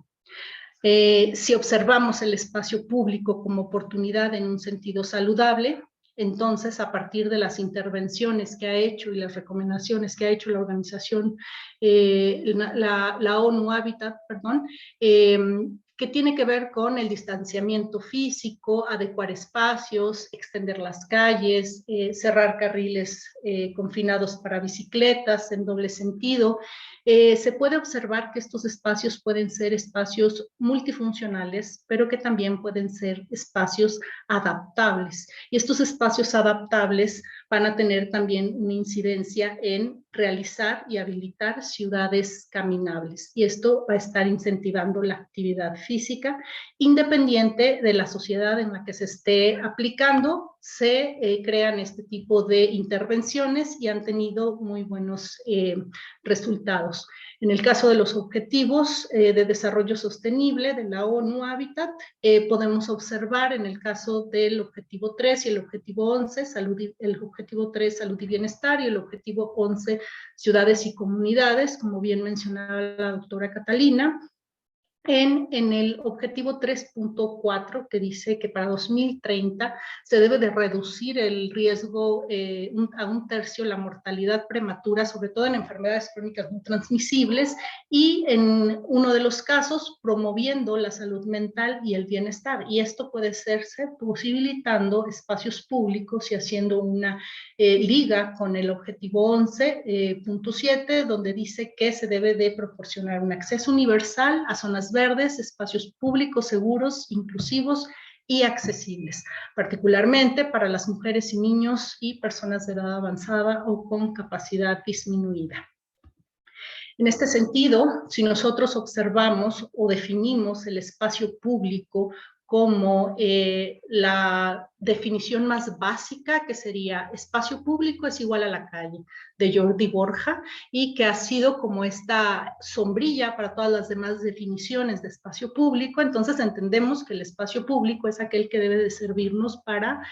Si observamos el espacio público como oportunidad en un sentido saludable, entonces a partir de las intervenciones que ha hecho y las recomendaciones que ha hecho la organización, la ONU Habitat, que tiene que ver con el distanciamiento físico, adecuar espacios, extender las calles, cerrar carriles confinados para bicicletas en doble sentido. Se puede observar que estos espacios pueden ser espacios multifuncionales, pero que también pueden ser espacios adaptables. Y estos espacios adaptables van a tener también una incidencia en realizar y habilitar ciudades caminables. Y esto va a estar incentivando la actividad física, independiente de la sociedad en la que se esté aplicando, se crean este tipo de intervenciones y han tenido muy buenos resultados. En el caso de los objetivos de desarrollo sostenible de la ONU Habitat, podemos observar en el caso del objetivo 3 y el objetivo 11, el objetivo 3, salud y bienestar, y el objetivo 11, ciudades y comunidades, como bien mencionaba la doctora Catalina. En el objetivo 3.4, que dice que para 2030 se debe de reducir el riesgo a 1/3 la mortalidad prematura, sobre todo en enfermedades crónicas no transmisibles, y en uno de los casos promoviendo la salud mental y el bienestar. Y esto puede hacerse posibilitando espacios públicos y haciendo una liga con el objetivo 11.7, donde dice que se debe de proporcionar un acceso universal a zonas verdes, espacios públicos seguros, inclusivos y accesibles, particularmente para las mujeres y niños y personas de edad avanzada o con capacidad disminuida. En este sentido, si nosotros observamos o definimos el espacio público como la definición más básica, que sería espacio público es igual a la calle, de Jordi Borja, y que ha sido como esta sombrilla para todas las demás definiciones de espacio público. Entonces entendemos que el espacio público es aquel que debe de servirnos para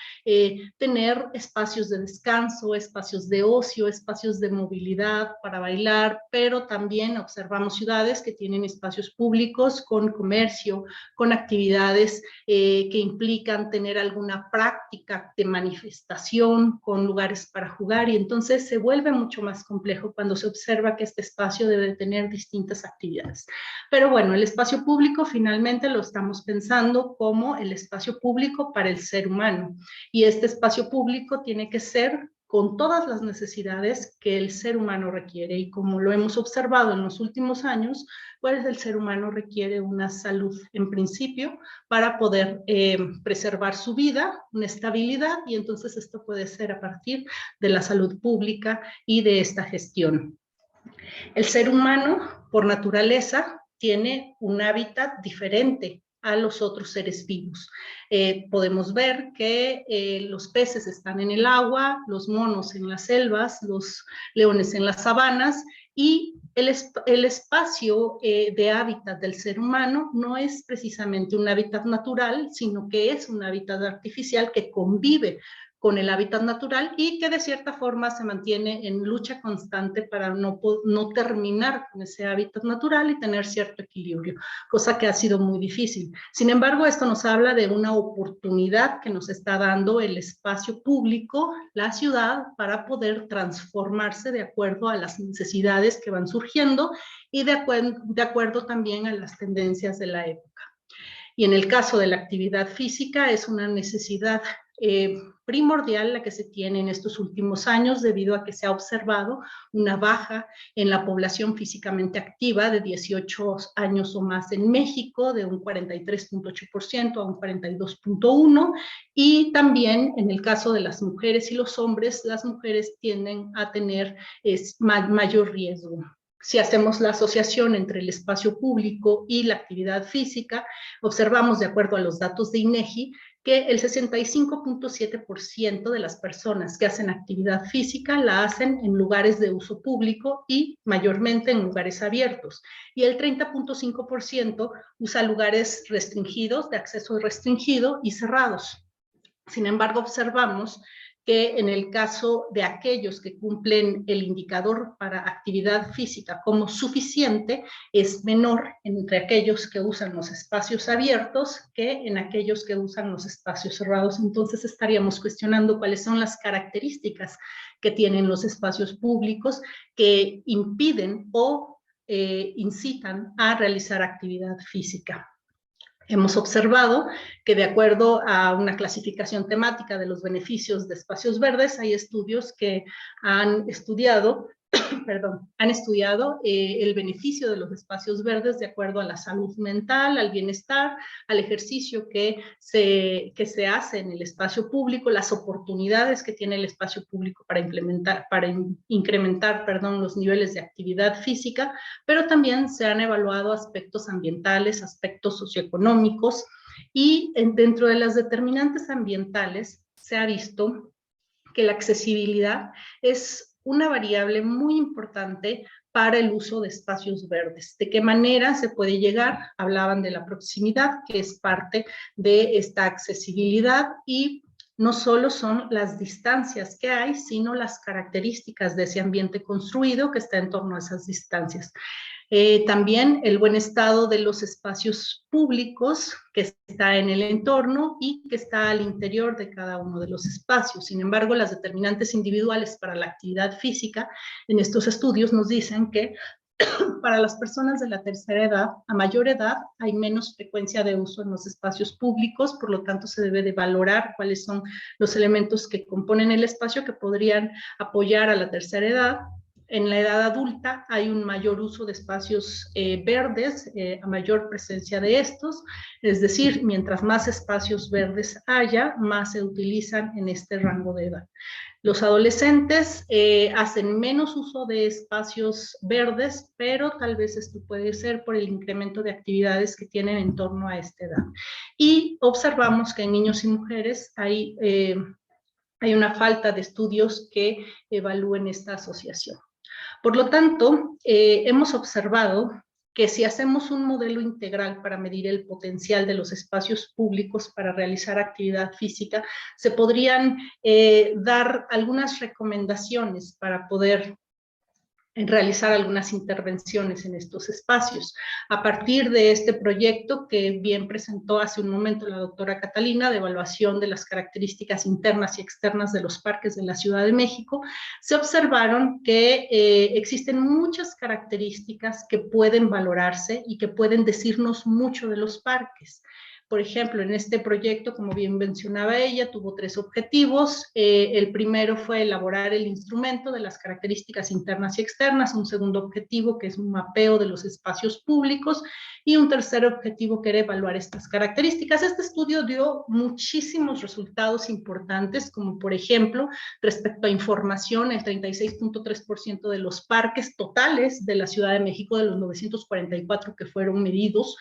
tener espacios de descanso, espacios de ocio, espacios de movilidad, para bailar, pero también observamos ciudades que tienen espacios públicos con comercio, con actividades que implican tener alguna práctica de manifestación, con lugares para jugar, y entonces se vuelve mucho más complejo cuando se observa que este espacio debe tener distintas actividades. Pero bueno, el espacio público finalmente lo estamos pensando como el espacio público para el ser humano, y este espacio público tiene que ser con todas las necesidades que el ser humano requiere, y como lo hemos observado en los últimos años, pues el ser humano requiere una salud en principio para poder preservar su vida, una estabilidad, y entonces esto puede ser a partir de la salud pública y de esta gestión. El ser humano, por naturaleza, tiene un hábitat diferente a los otros seres vivos. Podemos ver que los peces están en el agua, los monos en las selvas, los leones en las sabanas, y el espacio de hábitat del ser humano no es precisamente un hábitat natural, sino que es un hábitat artificial que convive con el hábitat natural y que de cierta forma se mantiene en lucha constante para no terminar con ese hábitat natural y tener cierto equilibrio, cosa que ha sido muy difícil. Sin embargo, esto nos habla de una oportunidad que nos está dando el espacio público, la ciudad, para poder transformarse de acuerdo a las necesidades que van surgiendo y de acuerdo también a las tendencias de la época. Y en el caso de la actividad física es una necesidad primordial la que se tiene en estos últimos años, debido a que se ha observado una baja en la población físicamente activa de 18 años o más en México, de un 43.8% a un 42.1%, y también en el caso de las mujeres y los hombres, las mujeres tienden a tener mayor riesgo. Si hacemos la asociación entre el espacio público y la actividad física, observamos, de acuerdo a los datos de INEGI, que el 65.7% de las personas que hacen actividad física la hacen en lugares de uso público y mayormente en lugares abiertos, y el 30.5% usa lugares restringidos, de acceso restringido y cerrados. Sin embargo, observamos que en el caso de aquellos que cumplen el indicador para actividad física como suficiente, es menor entre aquellos que usan los espacios abiertos que en aquellos que usan los espacios cerrados. Entonces estaríamos cuestionando cuáles son las características que tienen los espacios públicos que impiden o incitan a realizar actividad física. Hemos observado que, de acuerdo a una clasificación temática de los beneficios de espacios verdes, hay estudios que han estudiado el beneficio de los espacios verdes de acuerdo a la salud mental, al bienestar, al ejercicio que se hace en el espacio público, las oportunidades que tiene el espacio público para incrementar los niveles de actividad física, pero también se han evaluado aspectos ambientales, aspectos socioeconómicos, y dentro de las determinantes ambientales se ha visto que la accesibilidad es una variable muy importante para el uso de espacios verdes. ¿De qué manera se puede llegar? Hablaban de la proximidad, que es parte de esta accesibilidad, y no solo son las distancias que hay, sino las características de ese ambiente construido que está en torno a esas distancias. También el buen estado de los espacios públicos que está en el entorno y que está al interior de cada uno de los espacios. Sin embargo, las determinantes individuales para la actividad física en estos estudios nos dicen que para las personas de la tercera edad, a mayor edad, hay menos frecuencia de uso en los espacios públicos, por lo tanto se debe de valorar cuáles son los elementos que componen el espacio que podrían apoyar a la tercera edad. En la edad adulta hay un mayor uso de espacios verdes, a mayor presencia de estos, es decir, mientras más espacios verdes haya, más se utilizan en este rango de edad. Los adolescentes hacen menos uso de espacios verdes, pero tal vez esto puede ser por el incremento de actividades que tienen en torno a esta edad. Y observamos que en niños y mujeres hay una falta de estudios que evalúen esta asociación. Por lo tanto, hemos observado que si hacemos un modelo integral para medir el potencial de los espacios públicos para realizar actividad física, se podrían dar algunas recomendaciones para poder realizar algunas intervenciones en estos espacios. A partir de este proyecto que bien presentó hace un momento la doctora Catalina, de evaluación de las características internas y externas de los parques de la Ciudad de México, se observaron que existen muchas características que pueden valorarse y que pueden decirnos mucho de los parques. Por ejemplo, en este proyecto, como bien mencionaba ella, tuvo 3 objetivos. El primero fue elaborar el instrumento de las características internas y externas, un segundo objetivo que es un mapeo de los espacios públicos y un tercer objetivo que era evaluar estas características. Este estudio dio muchísimos resultados importantes, como por ejemplo, respecto a información, el 36.3% de los parques totales de la Ciudad de México, de los 944 que fueron medidos,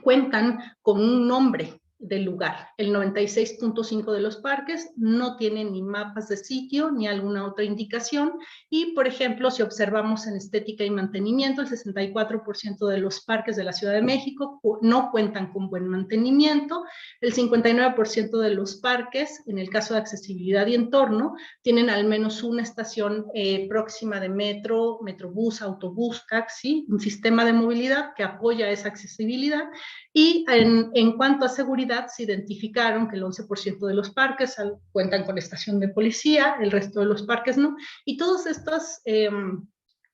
cuentan con un nombre del lugar. El 96.5% de los parques no tienen ni mapas de sitio ni alguna otra indicación, y por ejemplo, si observamos en estética y mantenimiento, el 64% de los parques de la Ciudad de México no cuentan con buen mantenimiento, el 59% de los parques, en el caso de accesibilidad y entorno, tienen al menos una estación próxima de metro, metrobús, autobús, taxi, un sistema de movilidad que apoya esa accesibilidad. Y en cuanto a seguridad, se identificaron que el 11% de los parques cuentan con estación de policía, el resto de los parques no, y todos estos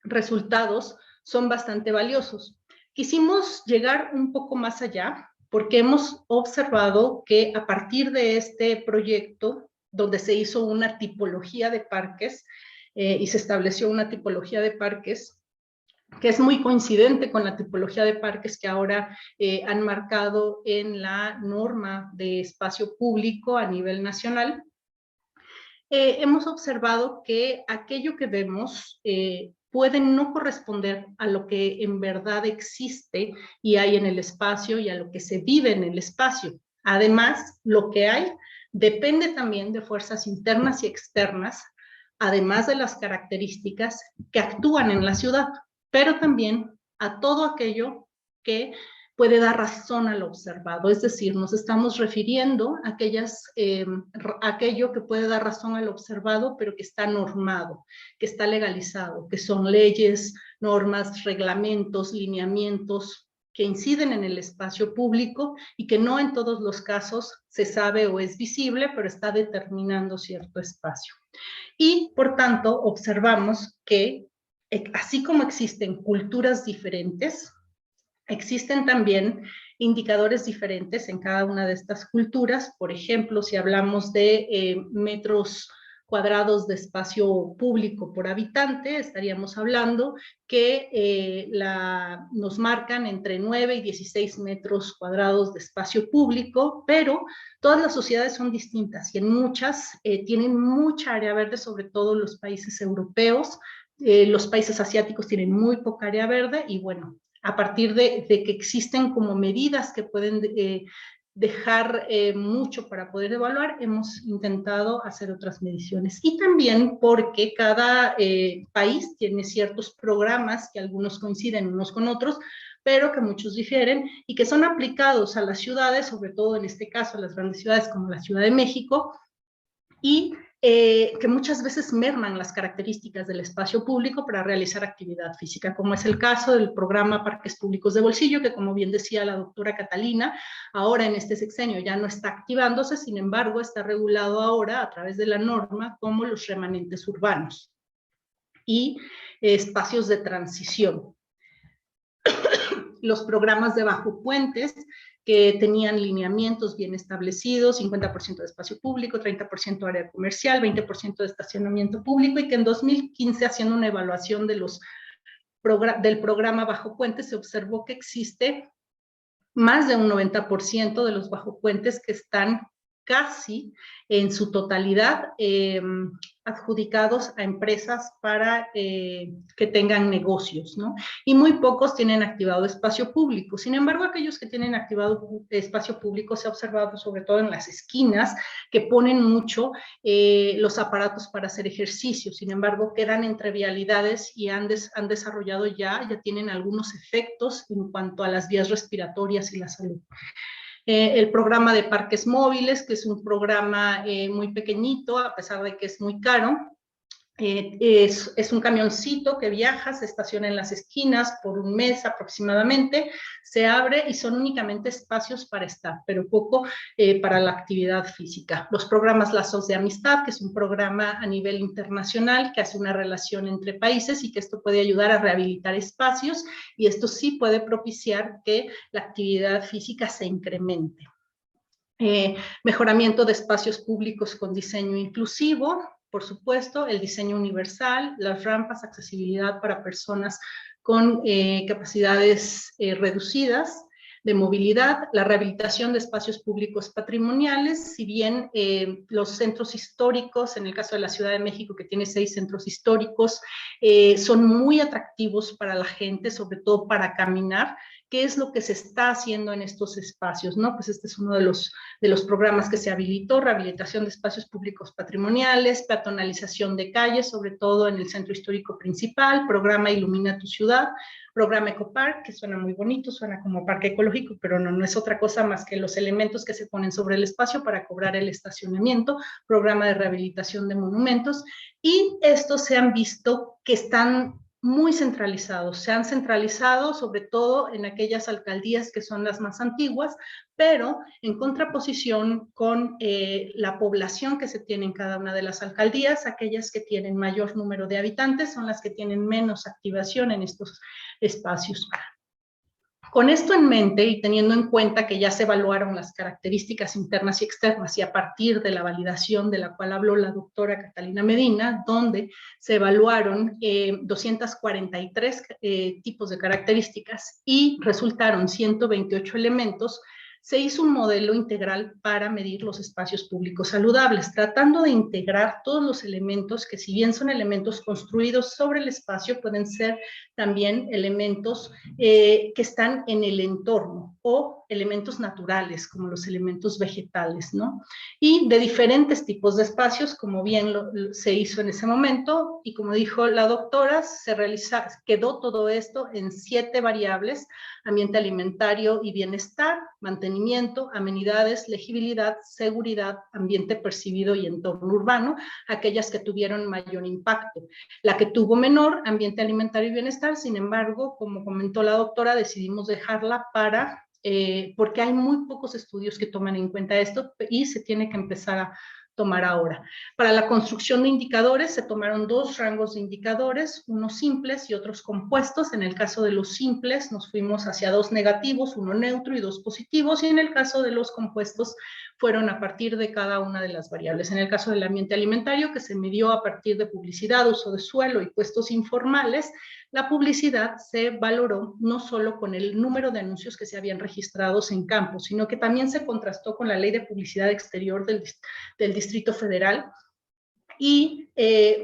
resultados son bastante valiosos. Quisimos llegar un poco más allá porque hemos observado que a partir de este proyecto, donde se hizo una tipología de parques y se estableció una tipología de parques que es muy coincidente con la tipología de parques que ahora han marcado en la norma de espacio público a nivel nacional, hemos observado que aquello que vemos puede no corresponder a lo que en verdad existe y hay en el espacio y a lo que se vive en el espacio. Además, lo que hay depende también de fuerzas internas y externas, además de las características que actúan en la ciudad, pero también a todo aquello que puede dar razón al observado. Es decir, nos estamos refiriendo a aquello que puede dar razón al observado, pero que está normado, que está legalizado, que son leyes, normas, reglamentos, lineamientos que inciden en el espacio público y que no en todos los casos se sabe o es visible, pero está determinando cierto espacio. Y, por tanto, observamos que así como existen culturas diferentes, existen también indicadores diferentes en cada una de estas culturas. Por ejemplo, si hablamos de metros cuadrados de espacio público por habitante, estaríamos hablando que nos marcan entre 9 y 16 metros cuadrados de espacio público, pero todas las sociedades son distintas y en muchas tienen mucha área verde, sobre todo los países europeos. Los países asiáticos tienen muy poca área verde y bueno, a partir de que existen como medidas que pueden dejar mucho para poder evaluar, hemos intentado hacer otras mediciones. Y también porque cada país tiene ciertos programas que algunos coinciden unos con otros, pero que muchos difieren y que son aplicados a las ciudades, sobre todo en este caso a las grandes ciudades como la Ciudad de México, y que muchas veces merman las características del espacio público para realizar actividad física, como es el caso del programa Parques Públicos de Bolsillo, que como bien decía la doctora Catalina, ahora en este sexenio ya no está activándose, sin embargo está regulado ahora a través de la norma como los remanentes urbanos y espacios de transición. Los programas de bajo puentes, que tenían lineamientos bien establecidos, 50% de espacio público, 30% área comercial, 20% de estacionamiento público, y que en 2015, haciendo una evaluación del programa Bajo Puentes, se observó que existe más de un 90% de los bajo puentes que están casi en su totalidad adjudicados a empresas para que tengan negocios, ¿no? Y muy pocos tienen activado espacio público. Sin embargo, aquellos que tienen activado espacio público se ha observado sobre todo en las esquinas, que ponen mucho los aparatos para hacer ejercicio. Sin embargo, quedan entre vialidades y han desarrollado ya tienen algunos efectos en cuanto a las vías respiratorias y la salud. El programa de parques móviles, que es un programa muy pequeñito, a pesar de que es muy caro. Es un camioncito que viaja, se estaciona en las esquinas por un mes aproximadamente, se abre y son únicamente espacios para estar, pero poco para la actividad física. Los programas Lazos de Amistad, que es un programa a nivel internacional que hace una relación entre países y que esto puede ayudar a rehabilitar espacios, y esto sí puede propiciar que la actividad física se incremente. Mejoramiento de espacios públicos con diseño inclusivo, por supuesto, el diseño universal, las rampas, accesibilidad para personas con capacidades reducidas de movilidad, la rehabilitación de espacios públicos patrimoniales, si bien los centros históricos, en el caso de la Ciudad de México, que tiene 6 centros históricos, son muy atractivos para la gente, sobre todo para caminar. ¿Qué es lo que se está haciendo en estos espacios? ¿No? Pues este es uno de los programas que se habilitó, rehabilitación de espacios públicos patrimoniales, peatonalización de calles, sobre todo en el centro histórico principal, programa Ilumina tu Ciudad, programa Ecopark, que suena muy bonito, suena como parque ecológico, pero no es otra cosa más que los elementos que se ponen sobre el espacio para cobrar el estacionamiento, programa de rehabilitación de monumentos, y estos se han visto que están muy centralizados, se han centralizado sobre todo en aquellas alcaldías que son las más antiguas, pero en contraposición con la población que se tiene en cada una de las alcaldías, aquellas que tienen mayor número de habitantes son las que tienen menos activación en estos espacios. Con esto en mente y teniendo en cuenta que ya se evaluaron las características internas y externas y a partir de la validación de la cual habló la doctora Catalina Medina, donde se evaluaron 243 tipos de características y resultaron 128 elementos, se hizo un modelo integral para medir los espacios públicos saludables, tratando de integrar todos los elementos que, si bien son elementos construidos sobre el espacio, pueden ser también elementos que están en el entorno o elementos naturales, como los elementos vegetales, ¿no? Y de diferentes tipos de espacios, como bien se hizo en ese momento, y como dijo la doctora, quedó todo esto en 7 variables: ambiente alimentario y bienestar, mantenimiento, amenidades, legibilidad, seguridad, ambiente percibido y entorno urbano, aquellas que tuvieron mayor impacto. La que tuvo menor, ambiente alimentario y bienestar, sin embargo, como comentó la doctora, decidimos dejarla para porque hay muy pocos estudios que toman en cuenta esto y se tiene que empezar a tomar ahora. Para la construcción de indicadores se tomaron 2 rangos de indicadores, unos simples y otros compuestos. En el caso de los simples nos fuimos hacia 2 negativos, 1 neutro y 2 positivos, y en el caso de los compuestos fueron a partir de cada una de las variables. En el caso del ambiente alimentario, que se midió a partir de publicidad, uso de suelo y puestos informales, la publicidad se valoró no solo con el número de anuncios que se habían registrados en campo, sino que también se contrastó con la Ley de Publicidad Exterior del Distrito Federal y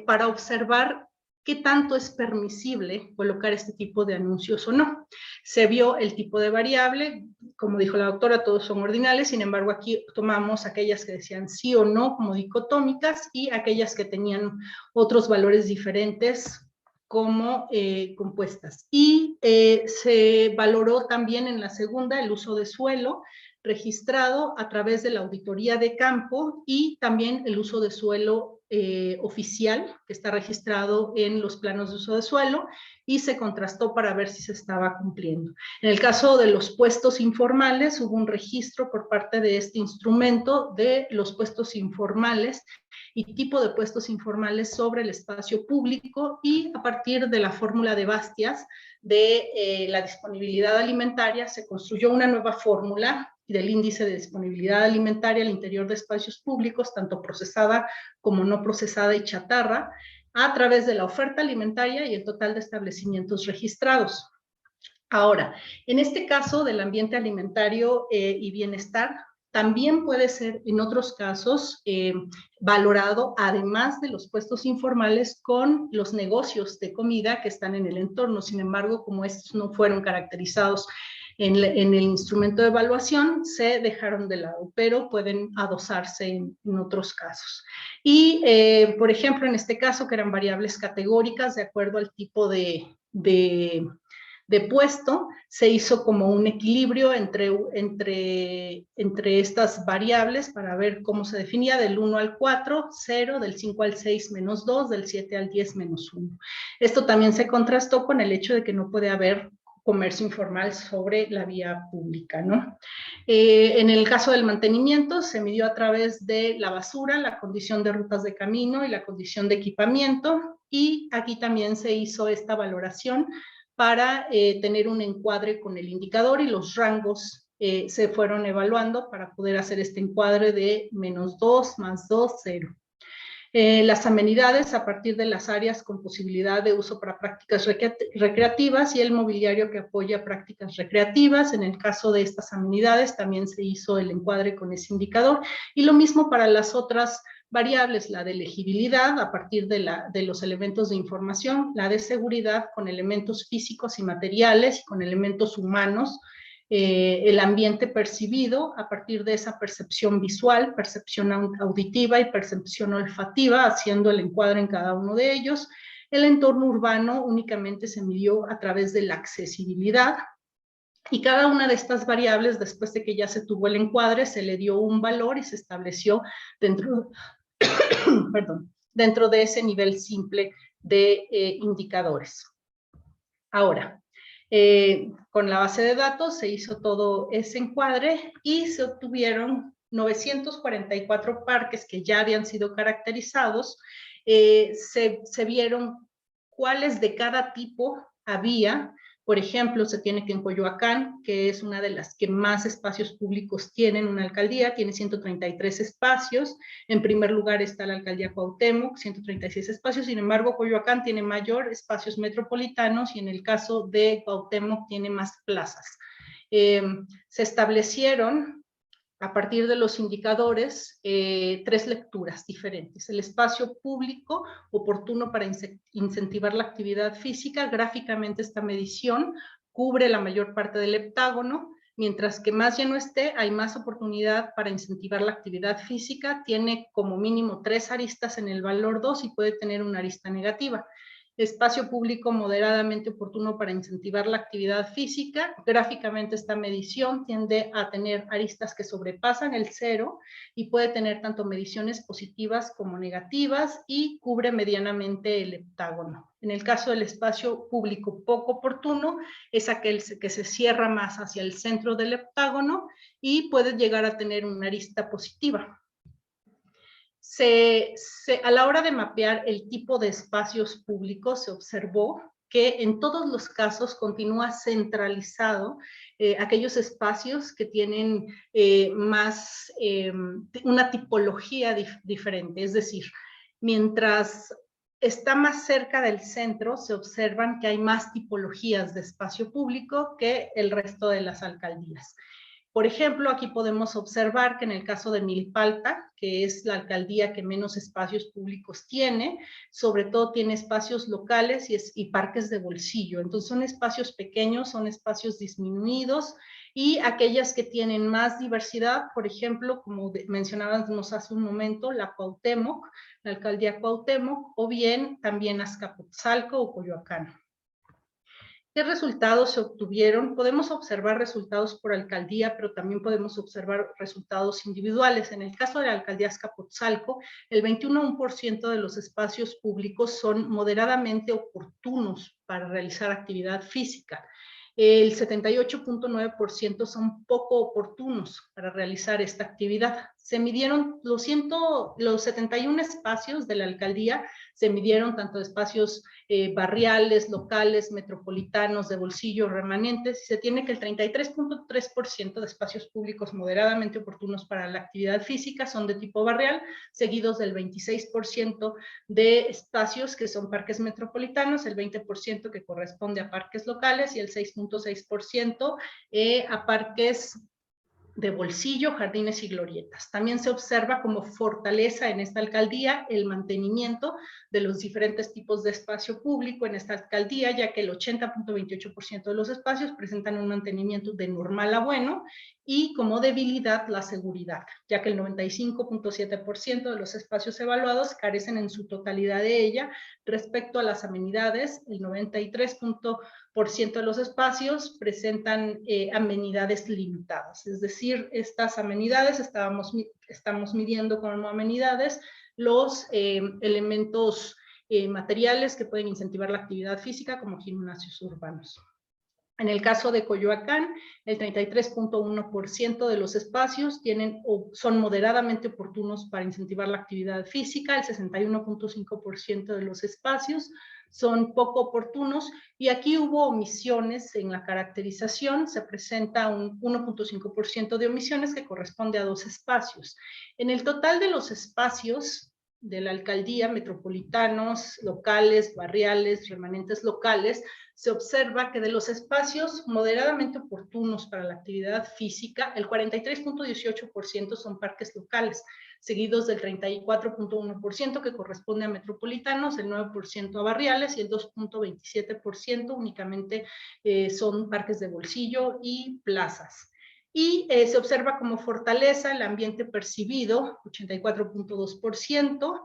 para observar qué tanto es permisible colocar este tipo de anuncios o no. Se vio el tipo de variable, como dijo la doctora, todos son ordinales, sin embargo aquí tomamos aquellas que decían sí o no como dicotómicas y aquellas que tenían otros valores diferentes como compuestas. Y se valoró también en la segunda el uso de suelo registrado a través de la auditoría de campo y también el uso de suelo oficial que está registrado en los planos de uso de suelo y se contrastó para ver si se estaba cumpliendo. En el caso de los puestos informales, hubo un registro por parte de este instrumento de los puestos informales y tipo de puestos informales sobre el espacio público y a partir de la fórmula de Bastias de la disponibilidad alimentaria se construyó una nueva fórmula del índice de disponibilidad alimentaria al interior de espacios públicos, tanto procesada como no procesada y chatarra, a través de la oferta alimentaria y el total de establecimientos registrados. Ahora, en este caso del ambiente alimentario y bienestar, también puede ser en otros casos valorado, además de los puestos informales, con los negocios de comida que están en el entorno. Sin embargo, como estos no fueron caracterizados en el instrumento de evaluación, se dejaron de lado, pero pueden adosarse en otros casos. Y, por ejemplo, en este caso, que eran variables categóricas de acuerdo al tipo de puesto, se hizo como un equilibrio entre estas variables para ver cómo se definía del 1 al 4, 0, del 5 al 6, menos 2, del 7 al 10, menos 1. Esto también se contrastó con el hecho de que no puede haber comercio informal sobre la vía pública, ¿no? En el caso del mantenimiento, se midió a través de la basura, la condición de rutas de camino y la condición de equipamiento, y aquí también se hizo esta valoración para tener un encuadre con el indicador y los rangos se fueron evaluando para poder hacer este encuadre de menos 2, más 2, 0. Las amenidades a partir de las áreas con posibilidad de uso para prácticas recreativas y el mobiliario que apoya prácticas recreativas. En el caso de estas amenidades también se hizo el encuadre con ese indicador y lo mismo para las otras variables, la de elegibilidad a partir de los elementos de información, la de seguridad con elementos físicos y materiales y con elementos humanos, el ambiente percibido a partir de esa percepción visual, percepción auditiva y percepción olfativa, haciendo el encuadre en cada uno de ellos. El entorno urbano únicamente se midió a través de la accesibilidad y cada una de estas variables, después de que ya se tuvo el encuadre, se le dio un valor y se estableció dentro, dentro de ese nivel simple de indicadores. Ahora, con la base de datos se hizo todo ese encuadre y se obtuvieron 944 parques que ya habían sido caracterizados. Se vieron cuáles de cada tipo había. Por ejemplo, se tiene que en Coyoacán, que es una de las que más espacios públicos tienen una alcaldía, tiene 133 espacios. En primer lugar está la alcaldía Cuauhtémoc, 136 espacios. Sin embargo, Coyoacán tiene mayor espacios metropolitanos y en el caso de Cuauhtémoc tiene más plazas. Se establecieron a partir de los indicadores, 3 lecturas diferentes. El espacio público, oportuno para incentivar la actividad física. Gráficamente esta medición cubre la mayor parte del heptágono, mientras que más lleno esté, hay más oportunidad para incentivar la actividad física. Tiene como mínimo 3 aristas en el valor 2 y puede tener una arista negativa. Espacio público moderadamente oportuno para incentivar la actividad física. Gráficamente esta medición tiende a tener aristas que sobrepasan el 0 y puede tener tanto mediciones positivas como negativas y cubre medianamente el heptágono. En el caso del espacio público poco oportuno, es aquel que se cierra más hacia el centro del heptágono y puede llegar a tener una arista positiva. A la hora de mapear el tipo de espacios públicos, se observó que en todos los casos continúa centralizado aquellos espacios que tienen una tipología diferente. Es decir, mientras está más cerca del centro, se observan que hay más tipologías de espacio público que el resto de las alcaldías. Por ejemplo, aquí podemos observar que en el caso de Milpalta, que es la alcaldía que menos espacios públicos tiene, sobre todo tiene espacios locales y parques de bolsillo. Entonces son espacios pequeños, son espacios disminuidos, y aquellas que tienen más diversidad, por ejemplo, como mencionábamos hace un momento, la Cuauhtémoc, la alcaldía Cuauhtémoc, o bien también Azcapotzalco o Coyoacán. ¿Qué resultados se obtuvieron? Podemos observar resultados por alcaldía, pero también podemos observar resultados individuales. En el caso de la alcaldía Azcapotzalco, el 21% de los espacios públicos son moderadamente oportunos para realizar actividad física. El 78.9% son poco oportunos para realizar esta actividad. Se midieron los 71 espacios de la alcaldía, se midieron tanto espacios barriales, locales, metropolitanos, de bolsillo, remanentes, y se tiene que el 33.3% de espacios públicos moderadamente oportunos para la actividad física son de tipo barrial, seguidos del 26% de espacios que son parques metropolitanos, el 20% que corresponde a parques locales y el 6.6% a parques de bolsillo, jardines y glorietas. También se observa como fortaleza en esta alcaldía el mantenimiento de los diferentes tipos de espacio público en esta alcaldía, ya que el 80.28% de los espacios presentan un mantenimiento de normal a bueno, y como debilidad la seguridad, ya que el 95.7% de los espacios evaluados carecen en su totalidad de ella. Respecto a las amenidades, el 93% de los espacios presentan amenidades limitadas, es decir, estas amenidades estamos midiendo como amenidades los elementos materiales que pueden incentivar la actividad física, como gimnasios urbanos. En el caso de Coyoacán, el 33.1% de los espacios son moderadamente oportunos para incentivar la actividad física, el 61.5% de los espacios son poco oportunos, y aquí hubo omisiones en la caracterización. Se presenta un 1.5% de omisiones que corresponde a 2 espacios. En el total de los espacios de la alcaldía, metropolitanos, locales, barriales, remanentes locales, se observa que de los espacios moderadamente oportunos para la actividad física, el 43.18% son parques locales, seguidos del 34.1% que corresponde a metropolitanos, el 9% a barriales y el 2.27% únicamente son parques de bolsillo y plazas. Y se observa como fortaleza el ambiente percibido, 84.2%,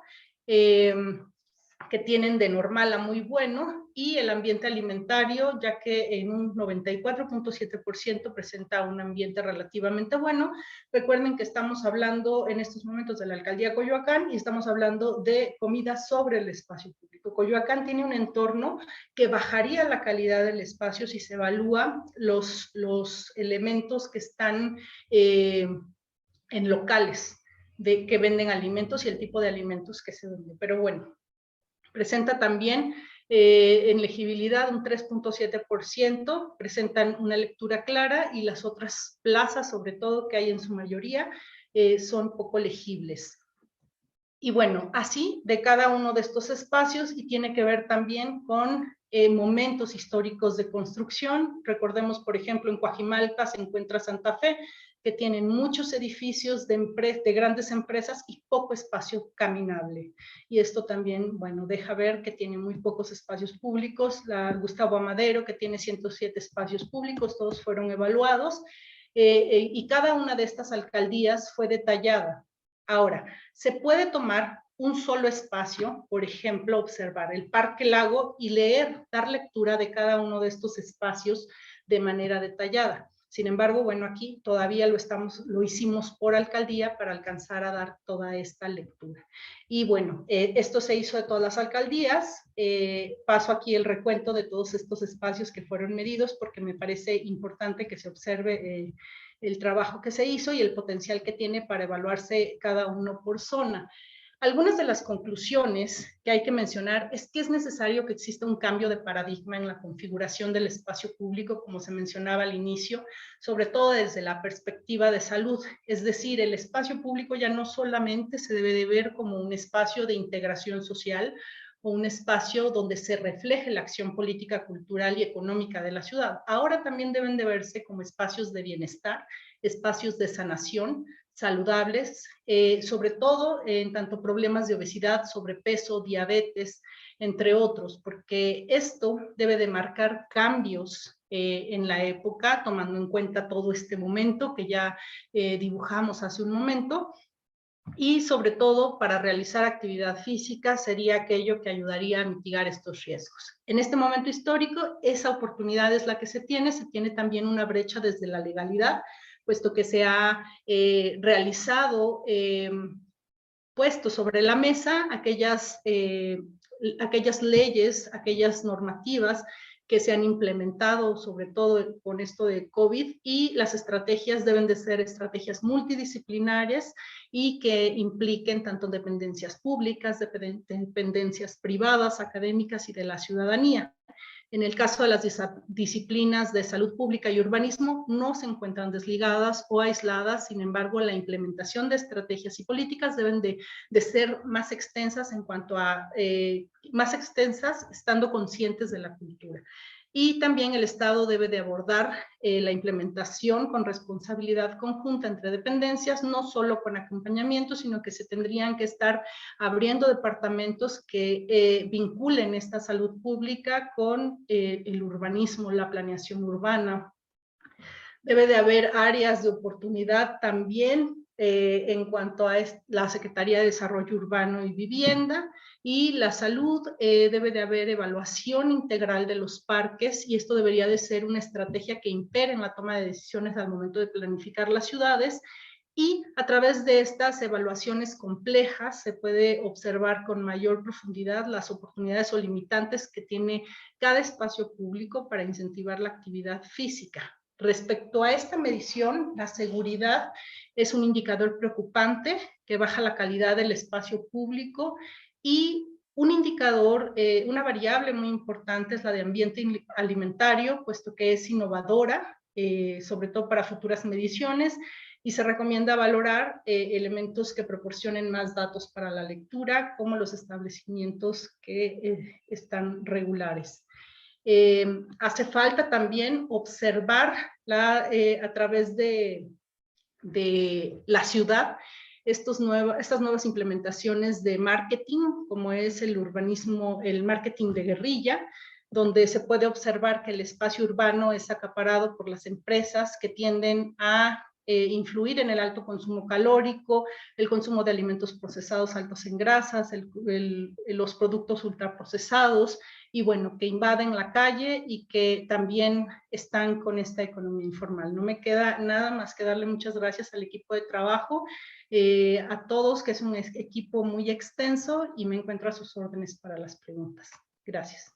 que tienen de normal a muy bueno, y el ambiente alimentario, ya que en un 94.7% presenta un ambiente relativamente bueno. Recuerden que estamos hablando en estos momentos de la alcaldía Coyoacán y estamos hablando de comida sobre el espacio público. Coyoacán tiene un entorno que bajaría la calidad del espacio si se evalúa los elementos que están en locales que venden alimentos y el tipo de alimentos que se venden. Pero bueno, presenta también en legibilidad un 3.7%, presentan una lectura clara, y las otras plazas, sobre todo, que hay en su mayoría, son poco legibles. Y bueno, así de cada uno de estos espacios, y tiene que ver también con momentos históricos de construcción. Recordemos, por ejemplo, en Coajimalpa se encuentra Santa Fe, que tienen muchos edificios de grandes empresas y poco espacio caminable. Y esto también, bueno, deja ver que tiene muy pocos espacios públicos. La Gustavo Amadero, que tiene 107 espacios públicos, todos fueron evaluados, y cada una de estas alcaldías fue detallada. Ahora, se puede tomar un solo espacio, por ejemplo, observar el Parque Lago y dar lectura de cada uno de estos espacios de manera detallada. Sin embargo, bueno, aquí todavía lo hicimos por alcaldía para alcanzar a dar toda esta lectura. Y bueno, esto se hizo de todas las alcaldías. Paso aquí el recuento de todos estos espacios que fueron medidos, porque me parece importante que se observe el trabajo que se hizo y el potencial que tiene para evaluarse cada uno por zona. Algunas de las conclusiones que hay que mencionar es que es necesario que exista un cambio de paradigma en la configuración del espacio público, como se mencionaba al inicio, sobre todo desde la perspectiva de salud. Es decir, el espacio público ya no solamente se debe de ver como un espacio de integración social o un espacio donde se refleje la acción política, cultural y económica de la ciudad. Ahora también deben de verse como espacios de bienestar, espacios de sanación, saludables, sobre todo en tanto problemas de obesidad, sobrepeso, diabetes, entre otros, porque esto debe de marcar cambios en la época, tomando en cuenta todo este momento que ya dibujamos hace un momento, y sobre todo para realizar actividad física sería aquello que ayudaría a mitigar estos riesgos. En este momento histórico, esa oportunidad es la que se tiene también una brecha desde la legalidad, puesto que se ha realizado, puesto sobre la mesa aquellas leyes, aquellas normativas que se han implementado, sobre todo con esto de COVID, y las estrategias deben de ser estrategias multidisciplinarias y que impliquen tanto dependencias públicas, dependencias privadas, académicas y de la ciudadanía. En el caso de las disciplinas de salud pública y urbanismo, no se encuentran desligadas o aisladas, sin embargo, la implementación de estrategias y políticas deben de ser más extensas en cuanto a, más extensas, estando conscientes de la cultura. Y también el Estado debe de abordar la implementación con responsabilidad conjunta entre dependencias, no solo con acompañamiento, sino que se tendrían que estar abriendo departamentos que vinculen esta salud pública con el urbanismo, la planeación urbana. Debe de haber áreas de oportunidad también en cuanto a la Secretaría de Desarrollo Urbano y Vivienda, y la salud. Debe de haber evaluación integral de los parques, y esto debería de ser una estrategia que impere en la toma de decisiones al momento de planificar las ciudades, y a través de estas evaluaciones complejas se puede observar con mayor profundidad las oportunidades o limitantes que tiene cada espacio público para incentivar la actividad física. Respecto a esta medición, la seguridad es un indicador preocupante que baja la calidad del espacio público, y un indicador, una variable muy importante es la de ambiente alimentario, puesto que es innovadora, sobre todo para futuras mediciones, y se recomienda valorar elementos que proporcionen más datos para la lectura, como los establecimientos que están regulares. Hace falta también observar a través de la ciudad estas nuevas implementaciones de marketing, como es el urbanismo, el marketing de guerrilla, donde se puede observar que el espacio urbano es acaparado por las empresas que tienden a influir en el alto consumo calórico, el consumo de alimentos procesados altos en grasas, los productos ultraprocesados, y bueno, que invaden la calle y que también están con esta economía informal. No me queda nada más que darle muchas gracias al equipo de trabajo, a todos, que es un equipo muy extenso, y me encuentro a sus órdenes para las preguntas. Gracias.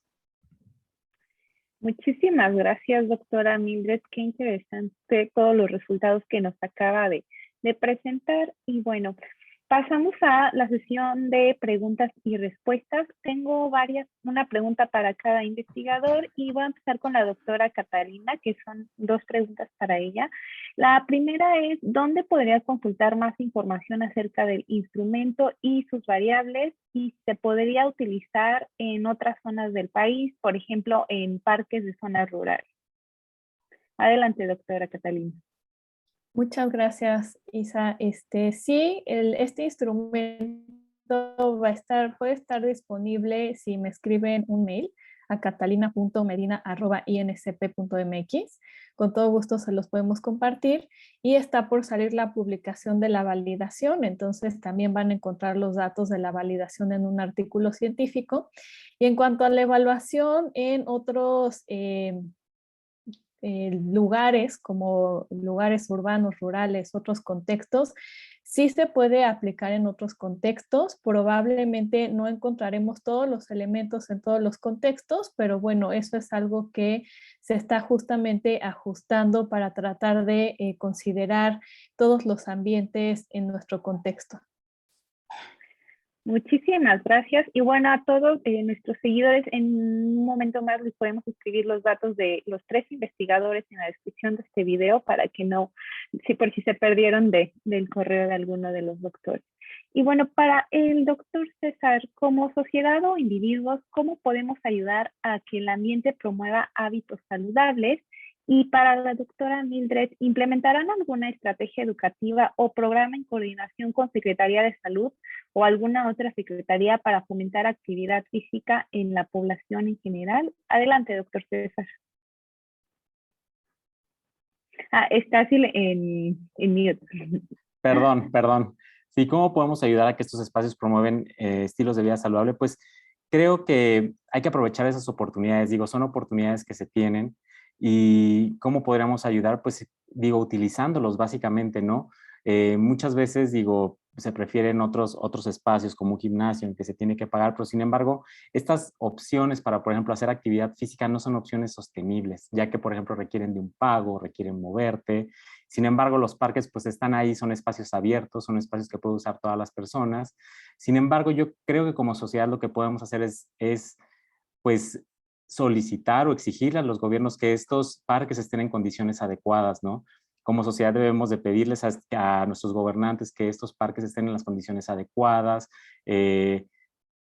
Muchísimas gracias, doctora Mildred. Qué interesante todos los resultados que nos acaba de presentar. Y bueno, pasamos a la sesión de preguntas y respuestas. Tengo una pregunta para cada investigador, y voy a empezar con la doctora Catalina, que son 2 preguntas para ella. La primera es, ¿dónde podría consultar más información acerca del instrumento y sus variables? Y se podría utilizar en otras zonas del país, por ejemplo, en parques de zonas rurales. Adelante, doctora Catalina. Muchas gracias, Isa. Sí, este instrumento puede estar disponible si me escriben un mail a catalina.medina@insp.mx. Con todo gusto se los podemos compartir, y está por salir la publicación de la validación, entonces también van a encontrar los datos de la validación en un artículo científico. Y en cuanto a la evaluación en otros lugares, como lugares urbanos, rurales, otros contextos, sí se puede aplicar en otros contextos. Probablemente no encontraremos todos los elementos en todos los contextos, pero bueno, eso es algo que se está justamente ajustando para tratar de considerar todos los ambientes en nuestro contexto. Muchísimas gracias. Y bueno, a todos nuestros seguidores, en un momento más les podemos escribir los datos de los 3 investigadores en la descripción de este video, para que no, por si se perdieron del correo de alguno de los doctores. Y bueno, para el doctor César, como sociedad o individuos, ¿cómo podemos ayudar a que el ambiente promueva hábitos saludables? Y para la doctora Mildred, ¿implementarán alguna estrategia educativa o programa en coordinación con Secretaría de Salud o alguna otra secretaría para fomentar actividad física en la población en general? Adelante, doctor César. Está en mute. Perdón. Sí, ¿cómo podemos ayudar a que estos espacios promueven estilos de vida saludable? Pues creo que hay que aprovechar esas oportunidades. Digo, son oportunidades que se tienen. ¿Y cómo podríamos ayudar? Pues digo, utilizándolos básicamente, ¿no? Muchas veces, digo, se prefieren otros espacios como un gimnasio en que se tiene que pagar, pero sin embargo, estas opciones para, por ejemplo, hacer actividad física no son opciones sostenibles, ya que, por ejemplo, requieren de un pago, requieren moverte. Sin embargo, los parques pues están ahí, son espacios abiertos, son espacios que pueden usar todas las personas. Sin embargo, yo creo que como sociedad lo que podemos hacer es pues solicitar o exigirle a los gobiernos que estos parques estén en condiciones adecuadas, ¿no? Como sociedad debemos de pedirles a nuestros gobernantes que estos parques estén en las condiciones adecuadas,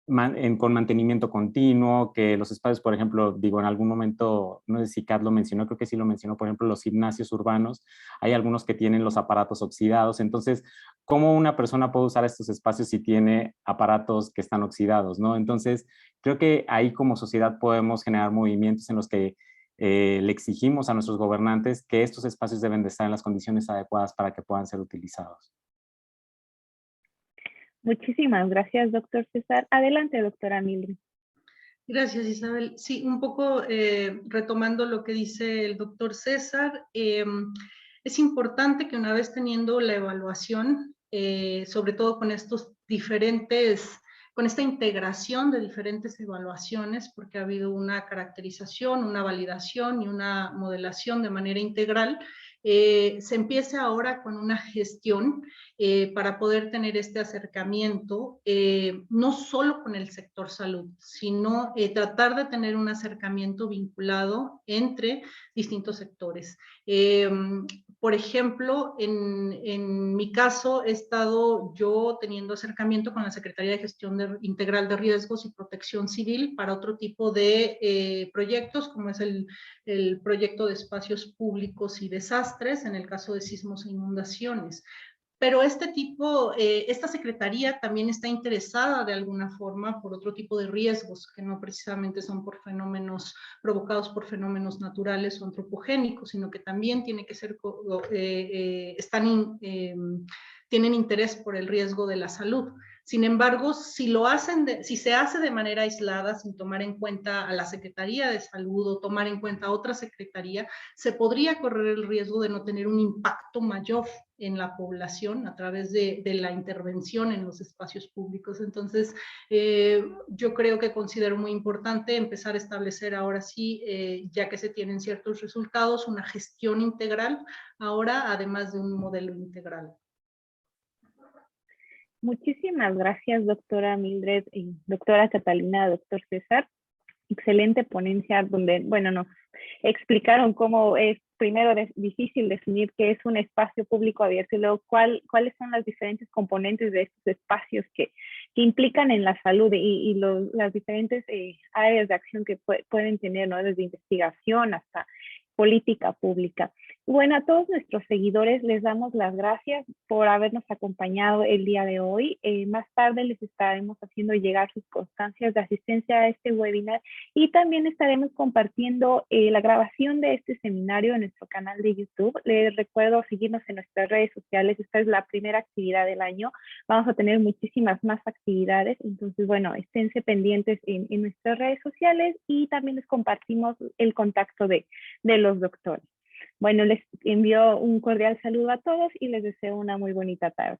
con mantenimiento continuo, que los espacios, por ejemplo, digo, en algún momento, no sé si Kat lo mencionó, creo que sí lo mencionó, por ejemplo, los gimnasios urbanos, hay algunos que tienen los aparatos oxidados, entonces, ¿cómo una persona puede usar estos espacios si tiene aparatos que están oxidados, no? Entonces, creo que ahí como sociedad podemos generar movimientos en los que le exigimos a nuestros gobernantes que estos espacios deben de estar en las condiciones adecuadas para que puedan ser utilizados. Muchísimas gracias, doctor César. Adelante, doctora Mildred. Gracias, Isabel. Sí, un poco retomando lo que dice el doctor César, es importante que una vez teniendo la evaluación, sobre todo con estos diferentes, con esta integración de diferentes evaluaciones, porque ha habido una caracterización, una validación y una modelación de manera integral, se empiece ahora con una gestión para poder tener este acercamiento, no solo con el sector salud, sino tratar de tener un acercamiento vinculado entre distintos sectores. Por ejemplo, en mi caso he estado yo teniendo acercamiento con la Secretaría de Gestión Integral de Riesgos y Protección Civil para otro tipo de proyectos, como es el proyecto de espacios públicos y desastres, en el caso de sismos e inundaciones. Pero esta secretaría también está interesada de alguna forma por otro tipo de riesgos que no precisamente son por fenómenos provocados por fenómenos naturales o antropogénicos, sino que también tiene que ser, tienen interés por el riesgo de la salud. Sin embargo, si se hace de manera aislada, sin tomar en cuenta a la Secretaría de Salud o tomar en cuenta a otra secretaría, se podría correr el riesgo de no tener un impacto mayor en la población a través de la intervención en los espacios públicos. Entonces, yo creo que considero muy importante empezar a establecer ahora sí, ya que se tienen ciertos resultados, una gestión integral ahora, además de un modelo integral. Muchísimas gracias, doctora Mildred, y doctora Catalina, doctor César. Excelente ponencia donde, bueno, nos explicaron cómo es primero difícil definir qué es un espacio público abierto y luego cuáles son las diferentes componentes de estos espacios que implican en la salud y las diferentes áreas de acción que pueden tener, ¿no? Desde investigación hasta política pública. Bueno, a todos nuestros seguidores les damos las gracias por habernos acompañado el día de hoy. Más tarde les estaremos haciendo llegar sus constancias de asistencia a este webinar y también estaremos compartiendo la grabación de este seminario en nuestro canal de YouTube. Les recuerdo seguirnos en nuestras redes sociales. Esta es la primera actividad del año. Vamos a tener muchísimas más actividades. Entonces, bueno, esténse pendientes en nuestras redes sociales y también les compartimos el contacto de los doctores. Bueno, les envío un cordial saludo a todos y les deseo una muy bonita tarde.